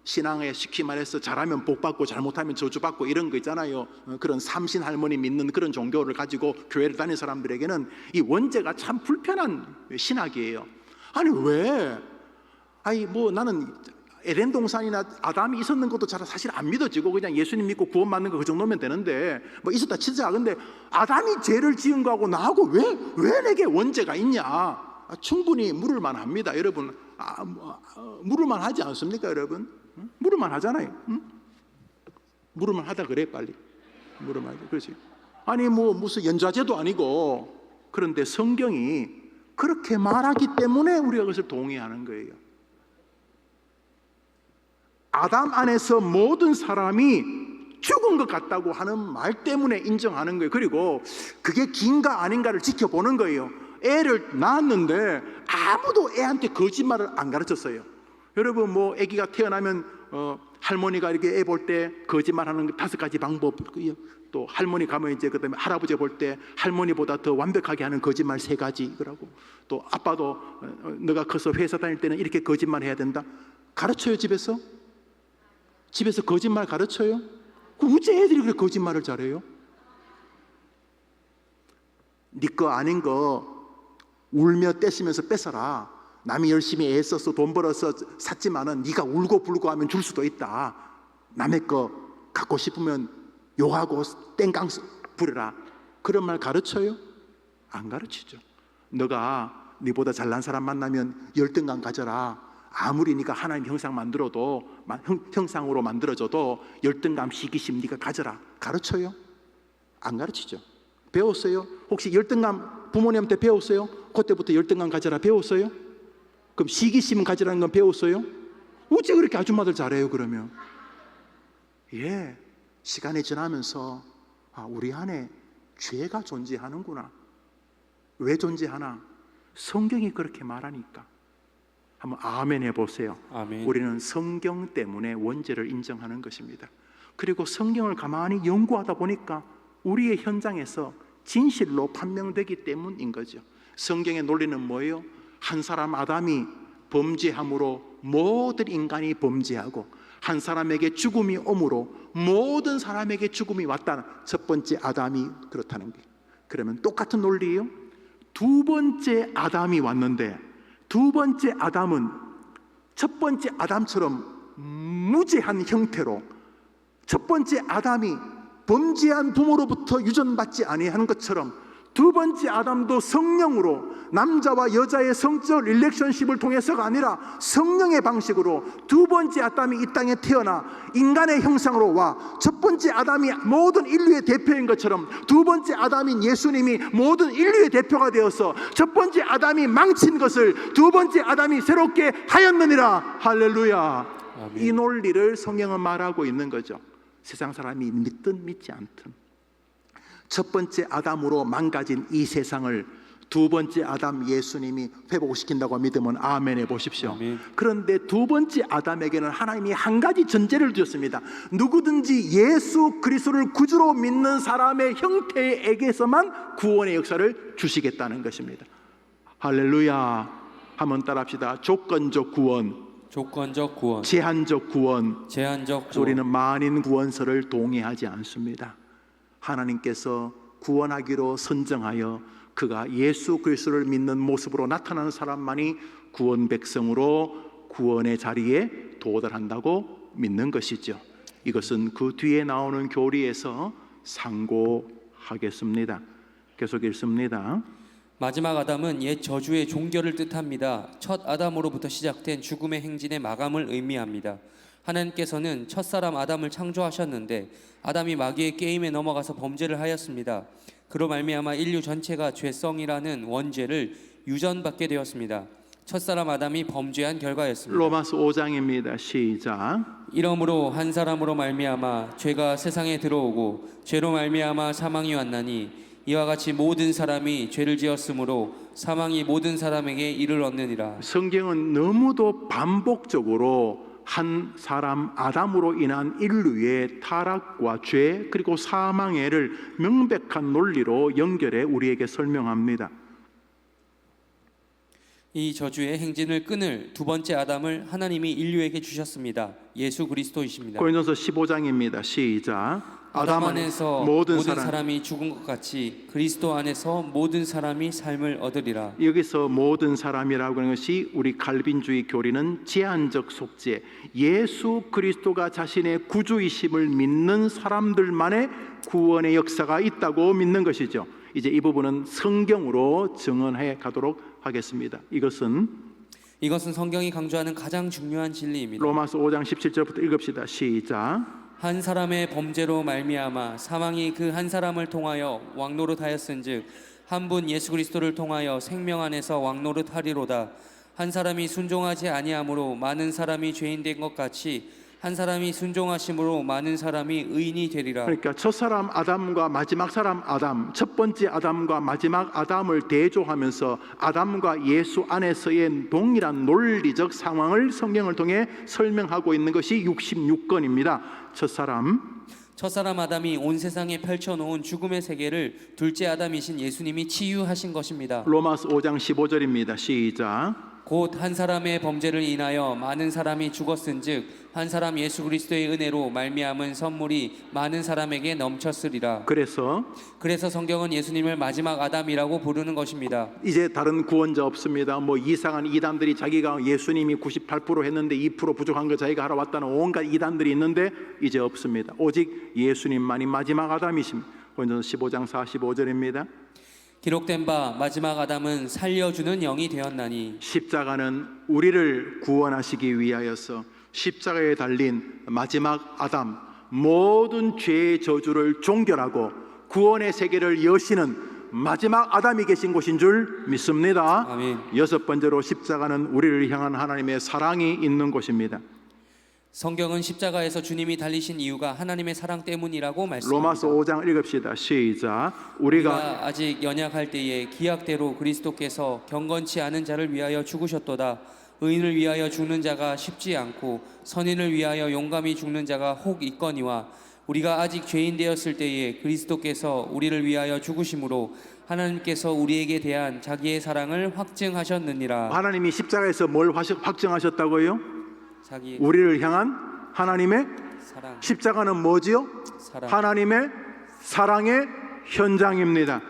신앙에 쉽게 말해서 잘하면 복받고 잘못하면 저주받고 이런 거 있잖아요. 그런 삼신 할머니 믿는 그런 종교를 가지고 교회를 다니는 사람들에게는 이 원죄가 참 불편한 신학이에요. 아니 왜? 뭐 나는 에덴 동산이나 아담이 있었는 것도 잘 사실 안 믿어지고 그냥 예수님 믿고 구원 받는 거 그 정도면 되는데 뭐 있었다 치자. 근데 아담이 죄를 지은 거하고 나하고 왜 내게 원죄가 있냐? 충분히 물을 만합니다, 여러분. 물을 만하지 않습니까, 여러분? 물을 만하잖아요. 물을 만하다 그래 빨리. 물을 만하다. 그렇지. 아니 뭐 무슨 연좌제도 아니고. 그런데 성경이 그렇게 말하기 때문에 우리가 그것을 동의하는 거예요. 아담 안에서 모든 사람이 죽은 것 같다고 하는 말 때문에 인정하는 거예요. 그리고 그게 긴가 아닌가를 지켜보는 거예요. 애를 낳았는데 아무도 애한테 거짓말을 안 가르쳤어요. 여러분 뭐 아기가 태어나면 할머니가 이렇게 애 볼 때 거짓말하는 5가지 방법, 또 할머니 가면 이제 그다음에 할아버지 볼 때 할머니보다 더 완벽하게 하는 거짓말 3가지 이거라고. 또 아빠도 너가 커서 회사 다닐 때는 이렇게 거짓말해야 된다. 가르쳐요 집에서? 집에서 거짓말 가르쳐요? 그럼 어째 애들이 그렇게 거짓말을 잘해요? 네 거 아닌 거 울며 떼쓰면서 뺏어라. 남이 열심히 애써서 돈 벌어서 샀지만은 네가 울고 불고 하면 줄 수도 있다. 남의 거 갖고 싶으면 욕하고 땡깡 부려라. 그런 말 가르쳐요? 안 가르치죠. 너가 네보다 잘난 사람 만나면 열등감 가져라. 아무리 네가 하나님 형상으로 만들어져도 열등감, 시기심 네가 가져라. 가르쳐요? 안 가르치죠. 배웠어요? 혹시 열등감 부모님한테 배웠어요? 그때부터 열등감 가져라 배웠어요? 그럼 시기심 가지라는 건 배웠어요? 어째 그렇게 아줌마들 잘해요 그러면? 시간이 지나면서 우리 안에 죄가 존재하는구나. 왜 존재하나? 성경이 그렇게 말하니까. 한번 아멘 해보세요. 아멘. 우리는 성경 때문에 원죄를 인정하는 것입니다. 그리고 성경을 가만히 연구하다 보니까 우리의 현장에서 진실로 판명되기 때문인 거죠. 성경의 논리는 뭐예요? 한 사람 아담이 범죄함으로 모든 인간이 범죄하고 한 사람에게 죽음이 오므로 모든 사람에게 죽음이 왔다는 첫 번째 아담이 그렇다는 게. 그러면 똑같은 논리예요. 두 번째 아담이 왔는데 두 번째 아담은 첫 번째 아담처럼 무죄한 형태로 첫 번째 아담이 범죄한 부모로부터 유전받지 아니하는 것처럼 두 번째 아담도 성령으로 남자와 여자의 성적 릴레이션십을 통해서가 아니라 성령의 방식으로 두 번째 아담이 이 땅에 태어나 인간의 형상으로 와 첫 번째 아담이 모든 인류의 대표인 것처럼 두 번째 아담인 예수님이 모든 인류의 대표가 되어서 첫 번째 아담이 망친 것을 두 번째 아담이 새롭게 하였느니라. 할렐루야. 아멘. 이 논리를 성경은 말하고 있는 거죠. 세상 사람이 믿든 믿지 않든 첫 번째 아담으로 망가진 이 세상을 두 번째 아담 예수님이 회복시킨다고 믿으면 아멘 해보십시오. 아멘. 그런데 두 번째 아담에게는 하나님이 한 가지 전제를 주었습니다. 누구든지 예수 그리스도를 구주로 믿는 사람의 형태에게서만 구원의 역사를 주시겠다는 것입니다. 할렐루야. 한번 따라합시다. 조건적 구원, 조건적 구원, 제한적 구원. 제한적 구원. 우리는 만인 구원서를 동의하지 않습니다. 하나님께서 구원하기로 선정하여 그가 예수 그리스도를 믿는 모습으로 나타나는 사람만이 구원 백성으로 구원의 자리에 도달한다고 믿는 것이죠. 이것은 그 뒤에 나오는 교리에서 상고하겠습니다. 계속 읽습니다. 마지막 아담은 옛 저주의 종결을 뜻합니다. 첫 아담으로부터 시작된 죽음의 행진의 마감을 의미합니다. 하나님께서는 첫사람 아담을 창조하셨는데 아담이 마귀의 게임에 넘어가서 범죄를 하였습니다. 그로 말미암아 인류 전체가 죄성이라는 원죄를 유전받게 되었습니다. 첫사람 아담이 범죄한 결과였습니다. 로마서 5장입니다. 시작. 이러므로 한 사람으로 말미암아 죄가 세상에 들어오고 죄로 말미암아 사망이 왔나니 이와 같이 모든 사람이 죄를 지었으므로 사망이 모든 사람에게 이를 얻느니라. 성경은 너무도 반복적으로 한 사람 아담으로 인한 인류의 타락과 죄 그리고 사망해를 명백한 논리로 연결해 우리에게 설명합니다. 이 저주의 행진을 끊을 두 번째 아담을 하나님이 인류에게 주셨습니다. 예수 그리스도이십니다. 고린도서 15장입니다. 시작. 아담 안에서 모든 사람. 사람이 죽은 것 같이 그리스도 안에서 모든 사람이 삶을 얻으리라. 여기서 모든 사람이라고 하는 것이 우리 칼빈주의 교리는 제한적 속죄, 예수 그리스도가 자신의 구주이심을 믿는 사람들만의 구원의 역사가 있다고 믿는 것이죠. 이제 이 부분은 성경으로 증언해 가도록 하겠습니다. 이것은 성경이 강조하는 가장 중요한 진리입니다. 로마서 5장 17절부터 읽읍시다. 시작. 한 사람의 범죄로 말미암아 사망이 그 한 사람을 통하여 왕노릇하였은즉 한 분 예수 그리스도를 통하여 생명 안에서 왕노릇하리로다. 한 사람이 순종하지 아니함으로 많은 사람이 죄인 된 것 같이 한 사람이 순종하심으로 많은 사람이 의인이 되리라. 그러니까 첫 사람 아담과 마지막 사람 아담, 첫 번째 아담과 마지막 아담을 대조하면서 아담과 예수 안에서의 동일한 논리적 상황을 성경을 통해 설명하고 있는 것이 66권입니다. 첫 사람 아담이 온 세상에 펼쳐놓은 죽음의 세계를 둘째 아담이신 예수님이 치유하신 것입니다. 로마서 5장 15절입니다. 시작. 곧 한 사람의 범죄를 인하여 많은 사람이 죽었은즉 한 사람 예수 그리스도의 은혜로 말미암은 선물이 많은 사람에게 넘쳤으리라. 그래서 성경은 예수님을 마지막 아담이라고 부르는 것입니다. 이제 다른 구원자 없습니다. 뭐 이상한 이단들이 자기가 예수님이 98% 했는데 2% 부족한 거 자기가 하러 왔다는 온갖 이단들이 있는데 이제 없습니다. 오직 예수님만이 마지막 아담이십니다. 고린도서 15장 45절입니다. 기록된 바 마지막 아담은 살려주는 영이 되었나니 십자가는 우리를 구원하시기 위하여서 십자가에 달린 마지막 아담, 모든 죄의 저주를 종결하고 구원의 세계를 여시는 마지막 아담이 계신 곳인 줄 믿습니다. 아멘. 여섯 번째로 십자가는 우리를 향한 하나님의 사랑이 있는 곳입니다. 성경은 십자가에서 주님이 달리신 이유가 하나님의 사랑 때문이라고 말씀합니다. 로마서 5장 읽읍시다. 시작. 우리가 아직 연약할 때에 기약대로 그리스도께서 경건치 않은 자를 위하여 죽으셨도다. 의인을 위하여 죽는 자가 쉽지 않고 선인을 위하여 용감히 죽는 자가 혹 있거니와 우리가 아직 죄인 되었을 때에 그리스도께서 우리를 위하여 죽으심으로 하나님께서 우리에게 대한 자기의 사랑을 확증하셨느니라. 하나님이 십자가에서 뭘 확증하셨다고요? 우리를 향한 하나님의 사랑. 십자가는 뭐지요? 사랑. 하나님의 사랑의 현장입니다.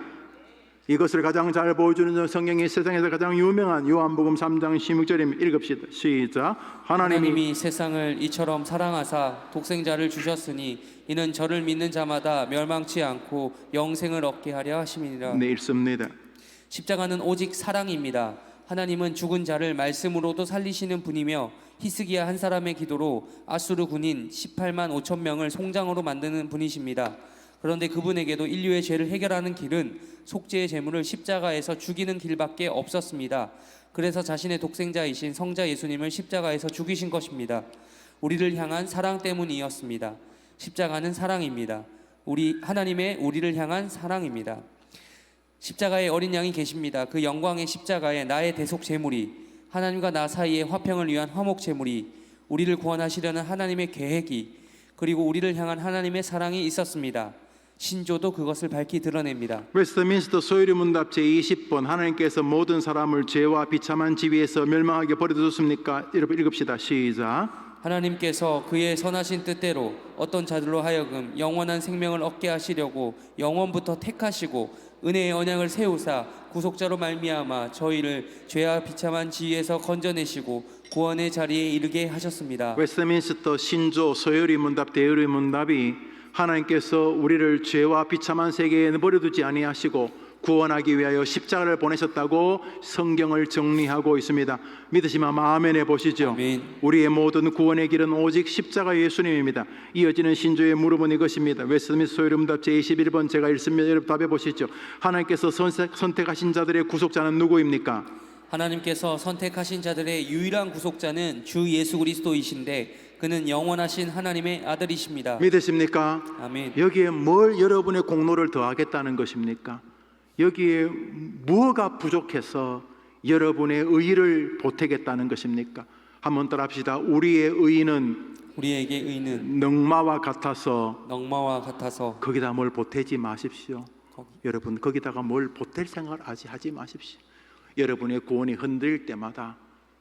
이것을 가장 잘 보여주는 성경이 세상에서 가장 유명한 요한복음 3장 16절입니다. 읽읍시다. 시작. 하나님이 세상을 이처럼 사랑하사 독생자를 주셨으니 이는 저를 믿는 자마다 멸망치 않고 영생을 얻게 하려 하심이니라. 네, 읽습니다. 십자가는 오직 사랑입니다. 하나님은 죽은 자를 말씀으로도 살리시는 분이며 히스기야 한 사람의 기도로 아수르 군인 18만 5천 명을 송장으로 만드는 분이십니다. 그런데 그분에게도 인류의 죄를 해결하는 길은 속죄의 제물을 십자가에서 죽이는 길밖에 없었습니다. 그래서 자신의 독생자이신 성자 예수님을 십자가에서 죽이신 것입니다. 우리를 향한 사랑 십자가에 어린 양이 계십니다. 그 영광의 십자가에 나의 대속 제물이, 하나님과 나 사이의 화평을 위한 화목 제물이, 우리를 구원하시려는 하나님의 계획이, 그리고 우리를 향한 하나님의 사랑이 있었습니다. 신조도 그것을 밝히 드러냅니다. 웨스트민스터 소유리 문답 제20번 하나님께서 모든 사람을 죄와 비참한 지위에서 멸망하게 버려두셨습니까? 여러분 읽읍시다. 시작. 하나님께서 그의 선하신 뜻대로 어떤 자들로 하여금 영원한 생명을 얻게 하시려고 영원부터 택하시고 은혜의 언약을 세우사 구속자로 말미암아 저희를 죄와 비참한 지위에서 건져내시고 구원의 자리에 이르게 하셨습니다. 웨스트민스터 신조 소유리 문답 대유리 문답이 하나님께서 우리를 죄와 비참한 세계에 버려두지 아니하시고 구원하기 위하여 십자가를 보내셨다고 성경을 정리하고 있습니다. 믿으시면 아멘 해보시죠. 아멘. 우리의 모든 구원의 길은 오직 십자가 예수님입니다. 이어지는 신조의 물음은 이것입니다. 웨스트민스터 소유리 문답 제21번 제가 읽습니다. 여러분 답해 보시죠. 하나님께서 선택하신 자들의 구속자는 누구입니까? 하나님께서 선택하신 자들의 유일한 구속자는 주 예수 그리스도이신데 그는 영원하신 하나님의 아들이십니다. 믿으십니까? 아멘. 여기에 뭘 여러분의 공로를 더하겠다는 것입니까? 여기에 무엇가 부족해서 여러분의 의의를 보태겠다는 것입니까? 한번 따라합시다. 우리의 의의는 우리에게 의는 넉마와 같아서 넉마와 같아서 거기다 뭘 보태지 마십시오. 거기. 여러분 거기다가 뭘 보탤 생각을 하지 마십시오. 여러분의 구원이 흔들릴 때마다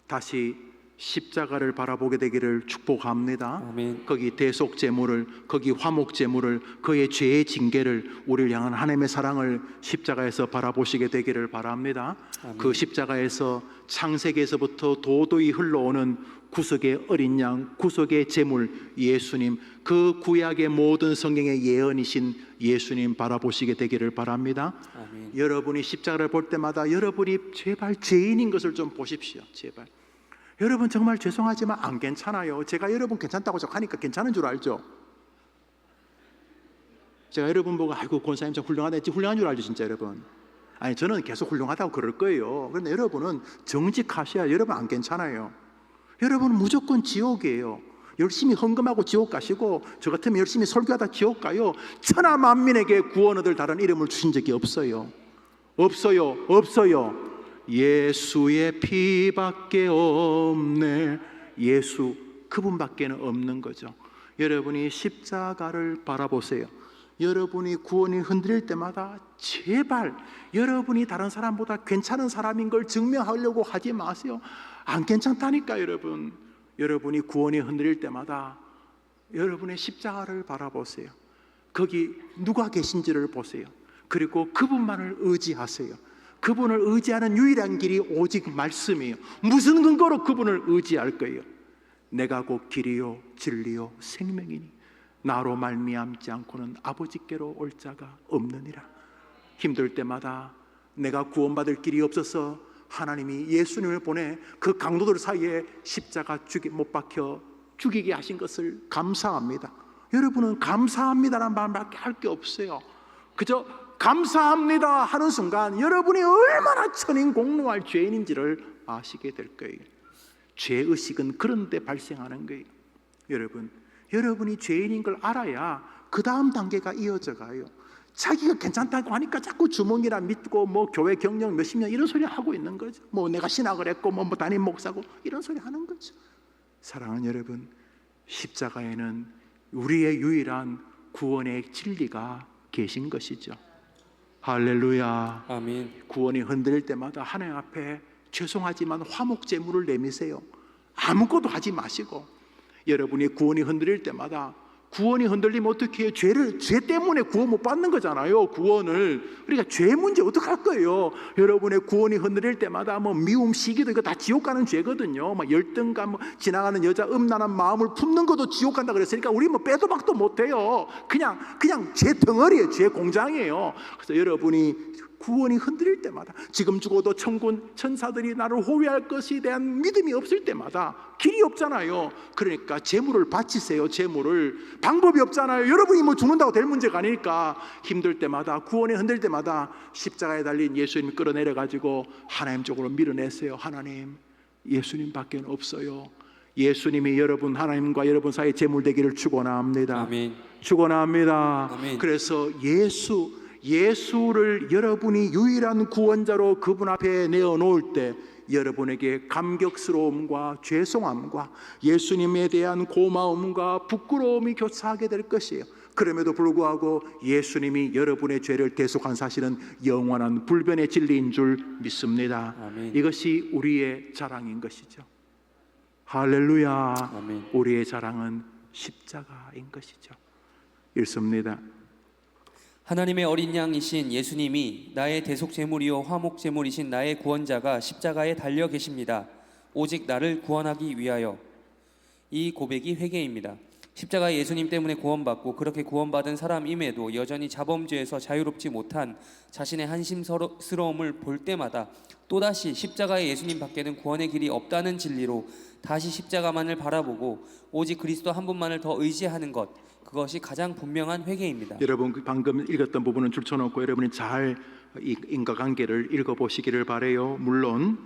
다시 십자가를 바라보게 되기를 축복합니다. 아멘. 거기 대속 제물을, 거기 화목 제물을, 그의 죄의 징계를, 우리를 향한 하나님의 사랑을 십자가에서 바라보시게 되기를 바랍니다. 아멘. 그 십자가에서 창세기에서부터 도도히 흘러오는 구속의 어린 양, 구속의 제물 예수님, 그 구약의 모든 성경의 예언이신 예수님 바라보시게 되기를 바랍니다. 아멘. 여러분이 십자가를 볼 때마다 여러분이 제발 죄인인 것을 좀 보십시오. 제발. 여러분 정말 죄송하지만 안 괜찮아요. 제가 여러분 괜찮다고 하니까 괜찮은 줄 알죠? 제가 여러분 보고 아이고 권사님 저 훌륭하다 했지 훌륭한 줄 알죠 진짜 여러분. 아니 저는 계속 훌륭하다고 그럴 거예요. 그런데 여러분은 정직하셔야 여러분 안 괜찮아요. 여러분은 무조건 지옥이에요. 열심히 헌금하고 지옥 가시고 저 같으면 열심히 설교하다 지옥 가요. 천하 만민에게 구원 얻을 다른 이름을 주신 적이 없어요. 없어요. 예수의 피밖에 없네. 예수 그분밖에는 없는 거죠. 여러분이 십자가를 바라보세요. 여러분이 구원이 흔들릴 때마다 제발 여러분이 다른 사람보다 괜찮은 사람인 걸 증명하려고 하지 마세요. 안 괜찮다니까 여러분. 여러분이 구원이 흔들릴 때마다 여러분의 십자가를 바라보세요. 거기 누가 계신지를 보세요. 그리고 그분만을 의지하세요. 그분을 의지하는 유일한 길이 오직 말씀이에요. 무슨 근거로 그분을 의지할 거예요? 내가 곧 길이요 진리요 생명이니 나로 말미암지 않고는 아버지께로 올 자가 없느니라. 힘들 때마다 내가 구원받을 길이 없어서 하나님이 예수님을 보내 그 강도들 사이에 십자가 못 박혀 죽이게 하신 것을 감사합니다. 여러분은 감사합니다라는 말밖에 할 게 없어요. 그저 감사합니다 하는 순간 여러분이 얼마나 천인공노할 죄인인지를 아시게 될 거예요. 죄의식은 그런 데 발생하는 거예요. 여러분이 죄인인 걸 알아야 그 다음 단계가 이어져 가요. 자기가 괜찮다고 하니까 자꾸 주먹이나 믿고 뭐 교회 경력 몇십 년 이런 소리 하고 있는 거죠. 뭐 내가 신학을 했고 뭐 담임 목사고 이런 소리 하는 거죠. 사랑하는 여러분, 십자가에는 우리의 유일한 구원의 진리가 계신 것이죠. 할렐루야. 아멘. 구원이 흔들릴 때마다 하나님 앞에 죄송하지만 화목 제물을 내미세요. 아무것도 하지 마시고 여러분이 구원이 흔들릴 때마다 구원이 흔들리면 어떻게 해요? 죄 때문에 구원 못 받는 거잖아요. 구원을. 그러니까 죄 문제 어떡할 거예요? 여러분의 구원이 흔들릴 때마다 뭐 미움, 시기도 이거 다 지옥 가는 죄거든요. 막 열등감, 뭐 지나가는 여자 음란한 마음을 품는 것도 지옥 간다 그랬으니까 우리 뭐 빼도 박도 못 해요. 그냥 죄 덩어리예요. 죄 공장이에요. 그래서 여러분이 구원이 흔들릴 때마다 지금 죽어도 천군 천사들이 나를 호위할 것에 대한 믿음이 없을 때마다 길이 없잖아요. 그러니까 재물을 바치세요. 재물을. 방법이 없잖아요. 여러분이 뭐 죽는다고 될 문제가 아니니까 힘들 때마다 구원이 흔들릴 때마다 십자가에 달린 예수님 끌어내려 가지고 하나님 쪽으로 밀어내세요. 하나님, 예수님밖에 없어요. 예수님이 여러분 하나님과 여러분 사이에 재물 되기를 축원합니다. 아멘. 축원합니다. 아멘. 그래서 예수를 여러분이 유일한 구원자로 그분 앞에 내어놓을 때 여러분에게 감격스러움과 죄송함과 예수님에 대한 고마움과 부끄러움이 교차하게 될 것이에요. 그럼에도 불구하고 예수님이 여러분의 죄를 대속한 사실은 영원한 불변의 진리인 줄 믿습니다. 아멘. 이것이 우리의 자랑인 것이죠. 할렐루야. 아멘. 우리의 자랑은 십자가인 것이죠. 읽습니다. 하나님의 어린 양이신 예수님이 나의 대속 제물이요 화목 제물이신 나의 구원자가 십자가에 달려 계십니다. 오직 나를 구원하기 위하여. 이 고백이 회개입니다. 십자가 예수님 때문에 구원받고 그렇게 구원받은 사람임에도 여전히 자범죄에서 자유롭지 못한 자신의 한심스러움을 볼 때마다 또다시 십자가의 예수님 밖에는 구원의 길이 없다는 진리로 다시 십자가만을 바라보고 오직 그리스도 한 분만을 더 의지하는 것, 그것이 가장 분명한 회개입니다. 여러분 방금 읽었던 부분은 줄쳐놓고 여러분이 잘 인과관계를 읽어보시기를 바라요. 물론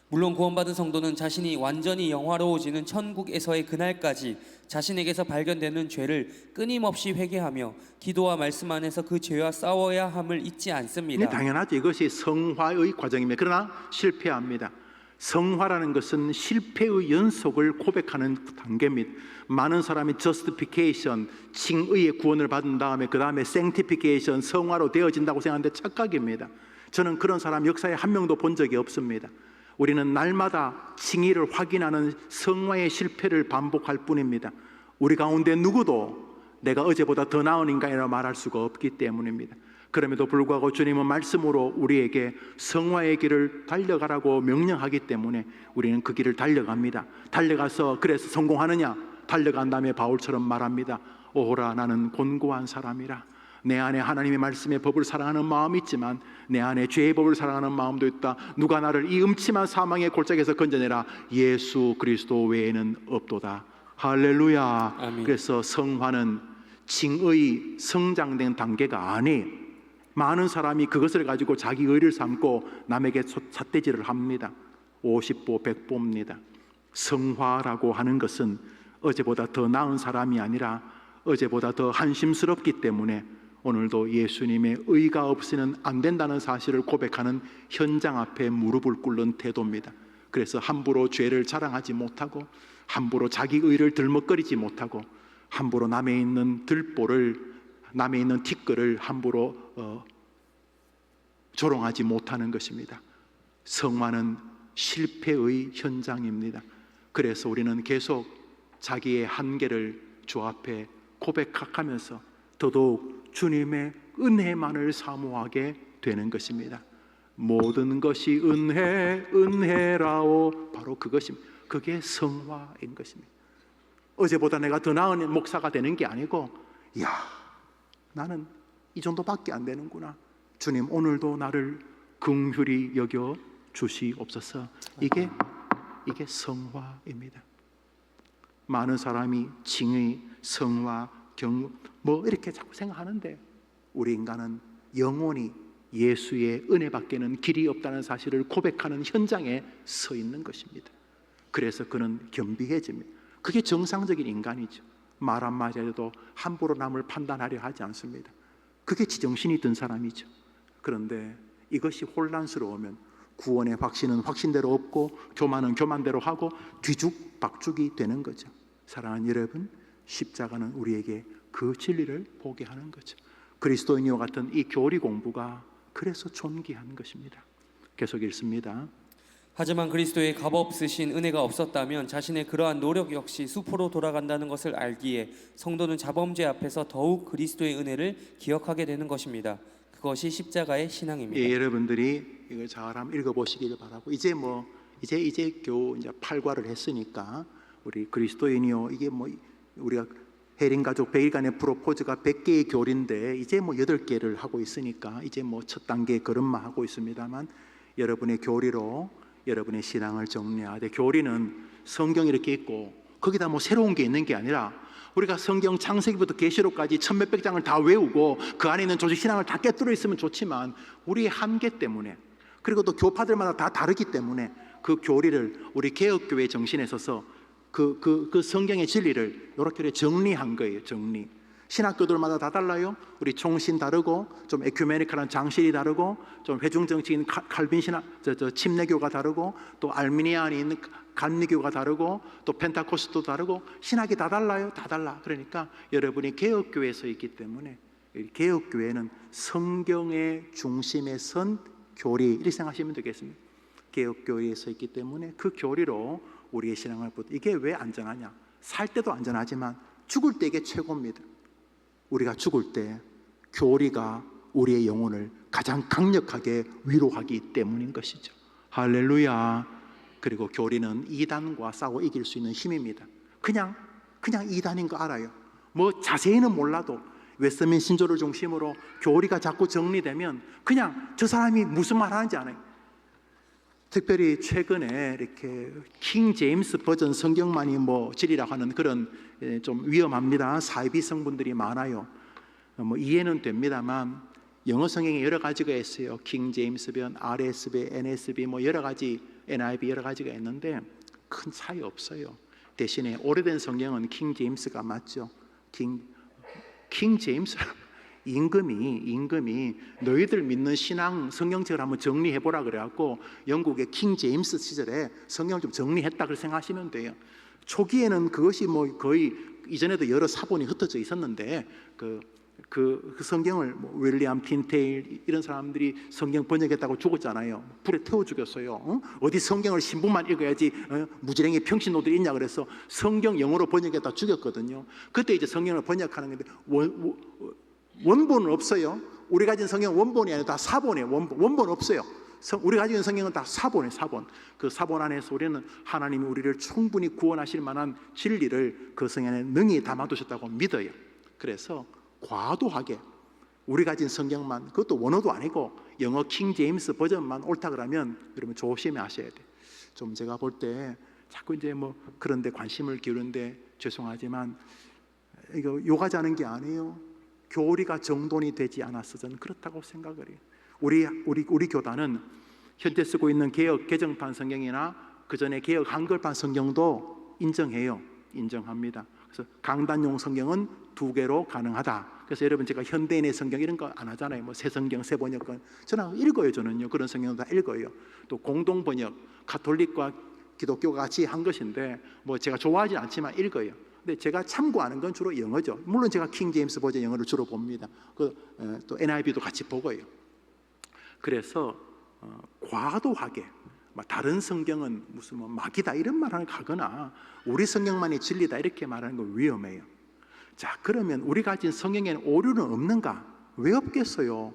구원받은 성도는 자신이 완전히 영화로워지는 천국에서의 그날까지 자신에게서 발견되는 죄를 끊임없이 회개하며 기도와 말씀 안에서 그 죄와 싸워야 함을 잊지 않습니다. 당연하죠. 이것이 성화의 과정입니다. 그러나 실패합니다. 성화라는 것은 실패의 연속을 고백하는 단계입니다. 많은 사람이 justification, 칭의의 구원을 받은 다음에 그 다음에 sanctification, 성화로 되어진다고 생각하는데 착각입니다. 저는 그런 사람 역사에 한 명도 본 적이 없습니다. 우리는 날마다 칭의를 확인하는 성화의 실패를 반복할 뿐입니다. 우리 가운데 누구도 내가 어제보다 더 나은 인간이라고 말할 수가 없기 때문입니다. 그럼에도 불구하고 주님은 말씀으로 우리에게 성화의 길을 달려가라고 명령하기 때문에 우리는 그 길을 달려갑니다. 달려가서 그래서 성공하느냐? 달려간 다음에 바울처럼 말합니다. 오호라 나는 곤고한 사람이라. 내 안에 하나님의 말씀의 법을 사랑하는 마음이 있지만 내 안에 죄의 법을 사랑하는 마음도 있다. 누가 나를 이 음침한 사망의 골짜기에서 건져내라. 예수 그리스도 외에는 없도다. 할렐루야. 아멘. 그래서 성화는 칭의 성장된 단계가 아니에요. 많은 사람이 그것을 가지고 자기 의를 삼고 남에게 삿대질을 합니다. 50보 100보입니다. 성화라고 하는 것은 어제보다 더 나은 사람이 아니라 어제보다 더 한심스럽기 때문에 오늘도 예수님의 의가 없이는 안 된다는 사실을 고백하는 현장 앞에 무릎을 꿇는 태도입니다. 그래서 함부로 죄를 자랑하지 못하고 함부로 자기 의를 들먹거리지 못하고 함부로 남에 있는 들보를 남에 있는 티끌을 함부로 조롱하지 못하는 것입니다. 성화는 실패의 현장입니다. 그래서 우리는 계속 자기의 한계를 주 앞에 고백하면서 더더욱 주님의 은혜만을 사모하게 되는 것입니다. 모든 것이 은혜라오. 바로 그것입니다. 그게 성화인 것입니다. 어제보다 내가 더 나은 목사가 되는 게 아니고 이야 나는 이 정도밖에 안 되는구나. 주님 오늘도 나를 긍휼히 여겨 주시옵소서. 이게 성화입니다. 많은 사람이 칭의, 성화, 경우 뭐 이렇게 자꾸 생각하는데 우리 인간은 영원히 예수의 은혜밖에는 길이 없다는 사실을 고백하는 현장에 서 있는 것입니다. 그래서 그는 겸비해집니다. 그게 정상적인 인간이죠. 말 한마디라도 함부로 남을 판단하려 하지 않습니다. 그게 지정신이 든 사람이죠. 그런데 이것이 혼란스러우면 구원의 확신은 확신대로 없고 교만은 교만대로 하고 뒤죽박죽이 되는 거죠. 사랑하는 여러분, 십자가는 우리에게 그 진리를 보게 하는 거죠. 그리스도인이와 같은 이 교리 공부가 그래서 존귀한 것입니다. 계속 읽습니다. 하지만 그리스도의 값없으신 은혜가 없었다면 자신의 그러한 노력 역시 수포로 돌아간다는 것을 알기에 성도는 자범죄 앞에서 더욱 그리스도의 은혜를 기억하게 되는 것입니다. 그것이 십자가의 신앙입니다. 예, 여러분들이 이걸 잘 한번 읽어보시기를 바라고 이제 겨우 이제 8과를 했으니까 우리 그리스도인이요 이게 우리가 해린 가족 100일간의 프로포즈가 100개의 교리인데 이제 8개를 하고 있으니까 이제 첫 단계 걸음만 하고 있습니다만 여러분의 교리로 여러분의 신앙을 정리해야 돼. 교리는 성경이 이렇게 있고 거기다 새로운 게 있는 게 아니라 우리가 성경 창세기부터 계시록까지 1000몇백 장을 다 외우고 그 안에 있는 조직 신앙을 다 꿰뚫어 있으면 좋지만 우리의 한계 때문에 그리고 또 교파들마다 다 다르기 때문에 그 교리를 우리 개혁교회 정신에 서서 그 성경의 진리를 이렇게 정리한 거예요. 정리. 신학교들마다 다 달라요. 우리 총신 다르고, 좀 에큐메니컬한 장실이 다르고, 좀 회중 정치인 칼빈 신학, 침례교가 다르고, 또 알미니아 안에 있는 감리교가 다르고, 또 펜타코스도 다르고, 신학이 다 달라요. 다 달라. 그러니까 여러분이 개혁교회에서 있기 때문에, 개혁교회는 성경의 중심에 선 교리, 이렇게 생각하시면 되겠습니다. 개혁교회에서 있기 때문에 그 교리로 우리의 신앙을 보다. 이게 왜 안전하냐? 살 때도 안전하지만 죽을 때 이게 최고입니다. 우리가 죽을 때 교리가 우리의 영혼을 가장 강력하게 위로하기 때문인 것이죠. 할렐루야. 그리고 교리는 이단과 싸워 이길 수 있는 힘입니다. 그냥 이단인 거 알아요. 뭐 자세히는 몰라도 웨스트민 신조를 중심으로 교리가 자꾸 정리되면 그냥 저 사람이 무슨 말 하는지 알아요. 특별히 최근에 이렇게 킹 제임스 버전 성경만이 뭐 진리라고 하는 그런 좀 위험합니다. 사이비 성분들이 많아요. 뭐 이해는 됩니다만 영어 성경에 여러 가지가 있어요. 킹 제임스 변, RSV, NSV 뭐 여러 가지, NIV 여러 가지가 있는데 큰 차이 없어요. 대신에 오래된 성경은 킹 제임스가 맞죠. 킹 제임스 임금이 너희들 믿는 신앙 성경책을 한번 정리해 보라 그래갖고 영국의 킹 제임스 시절에 성경을 좀 정리했다 그렇게 생각하시면 돼요. 초기에는 그것이 뭐 거의 이전에도 여러 사본이 흩어져 있었는데 그 성경을 뭐 윌리엄 틴테일 이런 사람들이 성경 번역했다고 죽었잖아요. 불에 태워 죽였어요. 어디 성경을 신부만 읽어야지 무지랭이 평신도들이 있냐 그래서 성경 영어로 번역했다 죽였거든요. 그때 이제 성경을 번역하는 건데 원본은 없어요. 우리 가진 성경 원본이 아니라 다 사본이에요. 원본 없어요. 우리 가진 성경은 다 사본이에요. 사본. 그 사본 안에서 우리는 하나님이 우리를 충분히 구원하실 만한 진리를 그 성경에 능히 담아두셨다고 믿어요. 그래서 과도하게 우리 가진 성경만, 그것도 원어도 아니고 영어 킹 제임스 버전만 옳다 그러면 여러분 조심하셔야 돼요. 좀 제가 볼 때 자꾸 이제 뭐 그런 데 관심을 기울이는데 죄송하지만 이거 욕하자는 게 아니에요. 교리가 정돈이 되지 않아서 저는 그렇다고 생각을 해요. 우리 교단은 현재 쓰고 있는 개역 개정판 성경이나 그 전에 개역 한글판 성경도 인정합니다. 그래서 강단용 성경은 2개로 가능하다. 그래서 여러분 제가 현대인의 성경 이런 거 안 하잖아요. 뭐 새 성경, 새 번역권 저는 읽어요. 저는요 그런 성경 다 읽어요. 또 공동 번역, 가톨릭과 기독교가 같이 한 것인데 뭐 제가 좋아하지 않지만 읽어요. 근데 제가 참고하는 건 주로 영어죠. 물론 제가 킹 제임스 버전 영어를 주로 봅니다. 또 NIV도 같이 보고요. 그래서 과도하게 다른 성경은 무슨 뭐 마귀다 이런 말을 가거나 우리 성경만이 진리다 이렇게 말하는 건 위험해요. 자, 그러면 우리 가진 성경에는 오류는 없는가? 왜 없겠어요?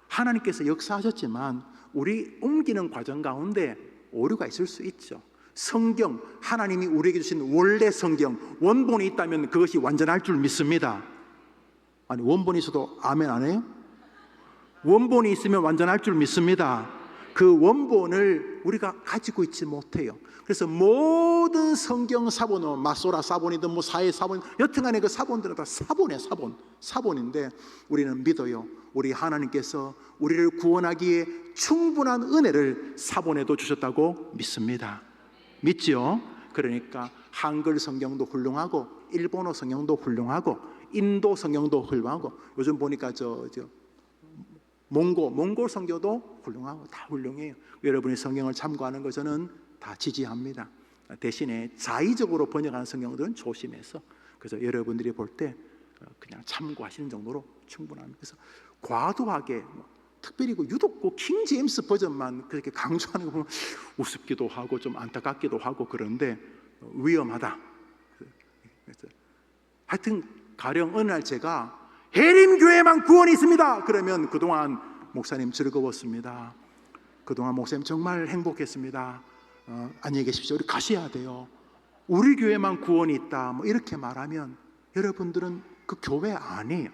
하나님께서 역사하셨지만 우리 옮기는 과정 가운데 오류가 있을 수 있죠. 성경, 하나님이 우리에게 주신 원래 성경, 원본이 있다면 그것이 완전할 줄 믿습니다. 아니 원본이 있어도 아멘 안 해요? 원본이 있으면 완전할 줄 믿습니다. 그 원본을 우리가 가지고 있지 못해요. 그래서 모든 성경 사본은 마소라 사본이든 뭐 사회 사본, 여튼간에 그 사본들은 다 사본인데 우리는 믿어요. 우리 하나님께서 우리를 구원하기에 충분한 은혜를 사본에도 주셨다고 믿습니다. 믿죠? 그러니까 한글 성경도 훌륭하고 일본어 성경도 훌륭하고 인도 성경도 훌륭하고 요즘 보니까 몽골 성경도 훌륭하고 다 훌륭해요. 여러분이 성경을 참고하는 거 저는 다 지지합니다. 대신에 자의적으로 번역하는 성경들은 조심해서 그래서 여러분들이 볼 때 그냥 참고하시는 정도로 충분합니다. 그래서 과도하게 특별히 유독 킹 제임스 버전만 그렇게 강조하는 거 보면 우습기도 하고 좀 안타깝기도 하고 그런데 위험하다. 하여튼 가령 어느 날 제가 해림교회만 구원이 있습니다 그러면 그동안 목사님 즐거웠습니다. 그동안 목사님 정말 행복했습니다. 안녕히 계십시오. 우리 가셔야 돼요. 우리 교회만 구원이 있다 뭐 이렇게 말하면 여러분들은 그 교회 아니에요.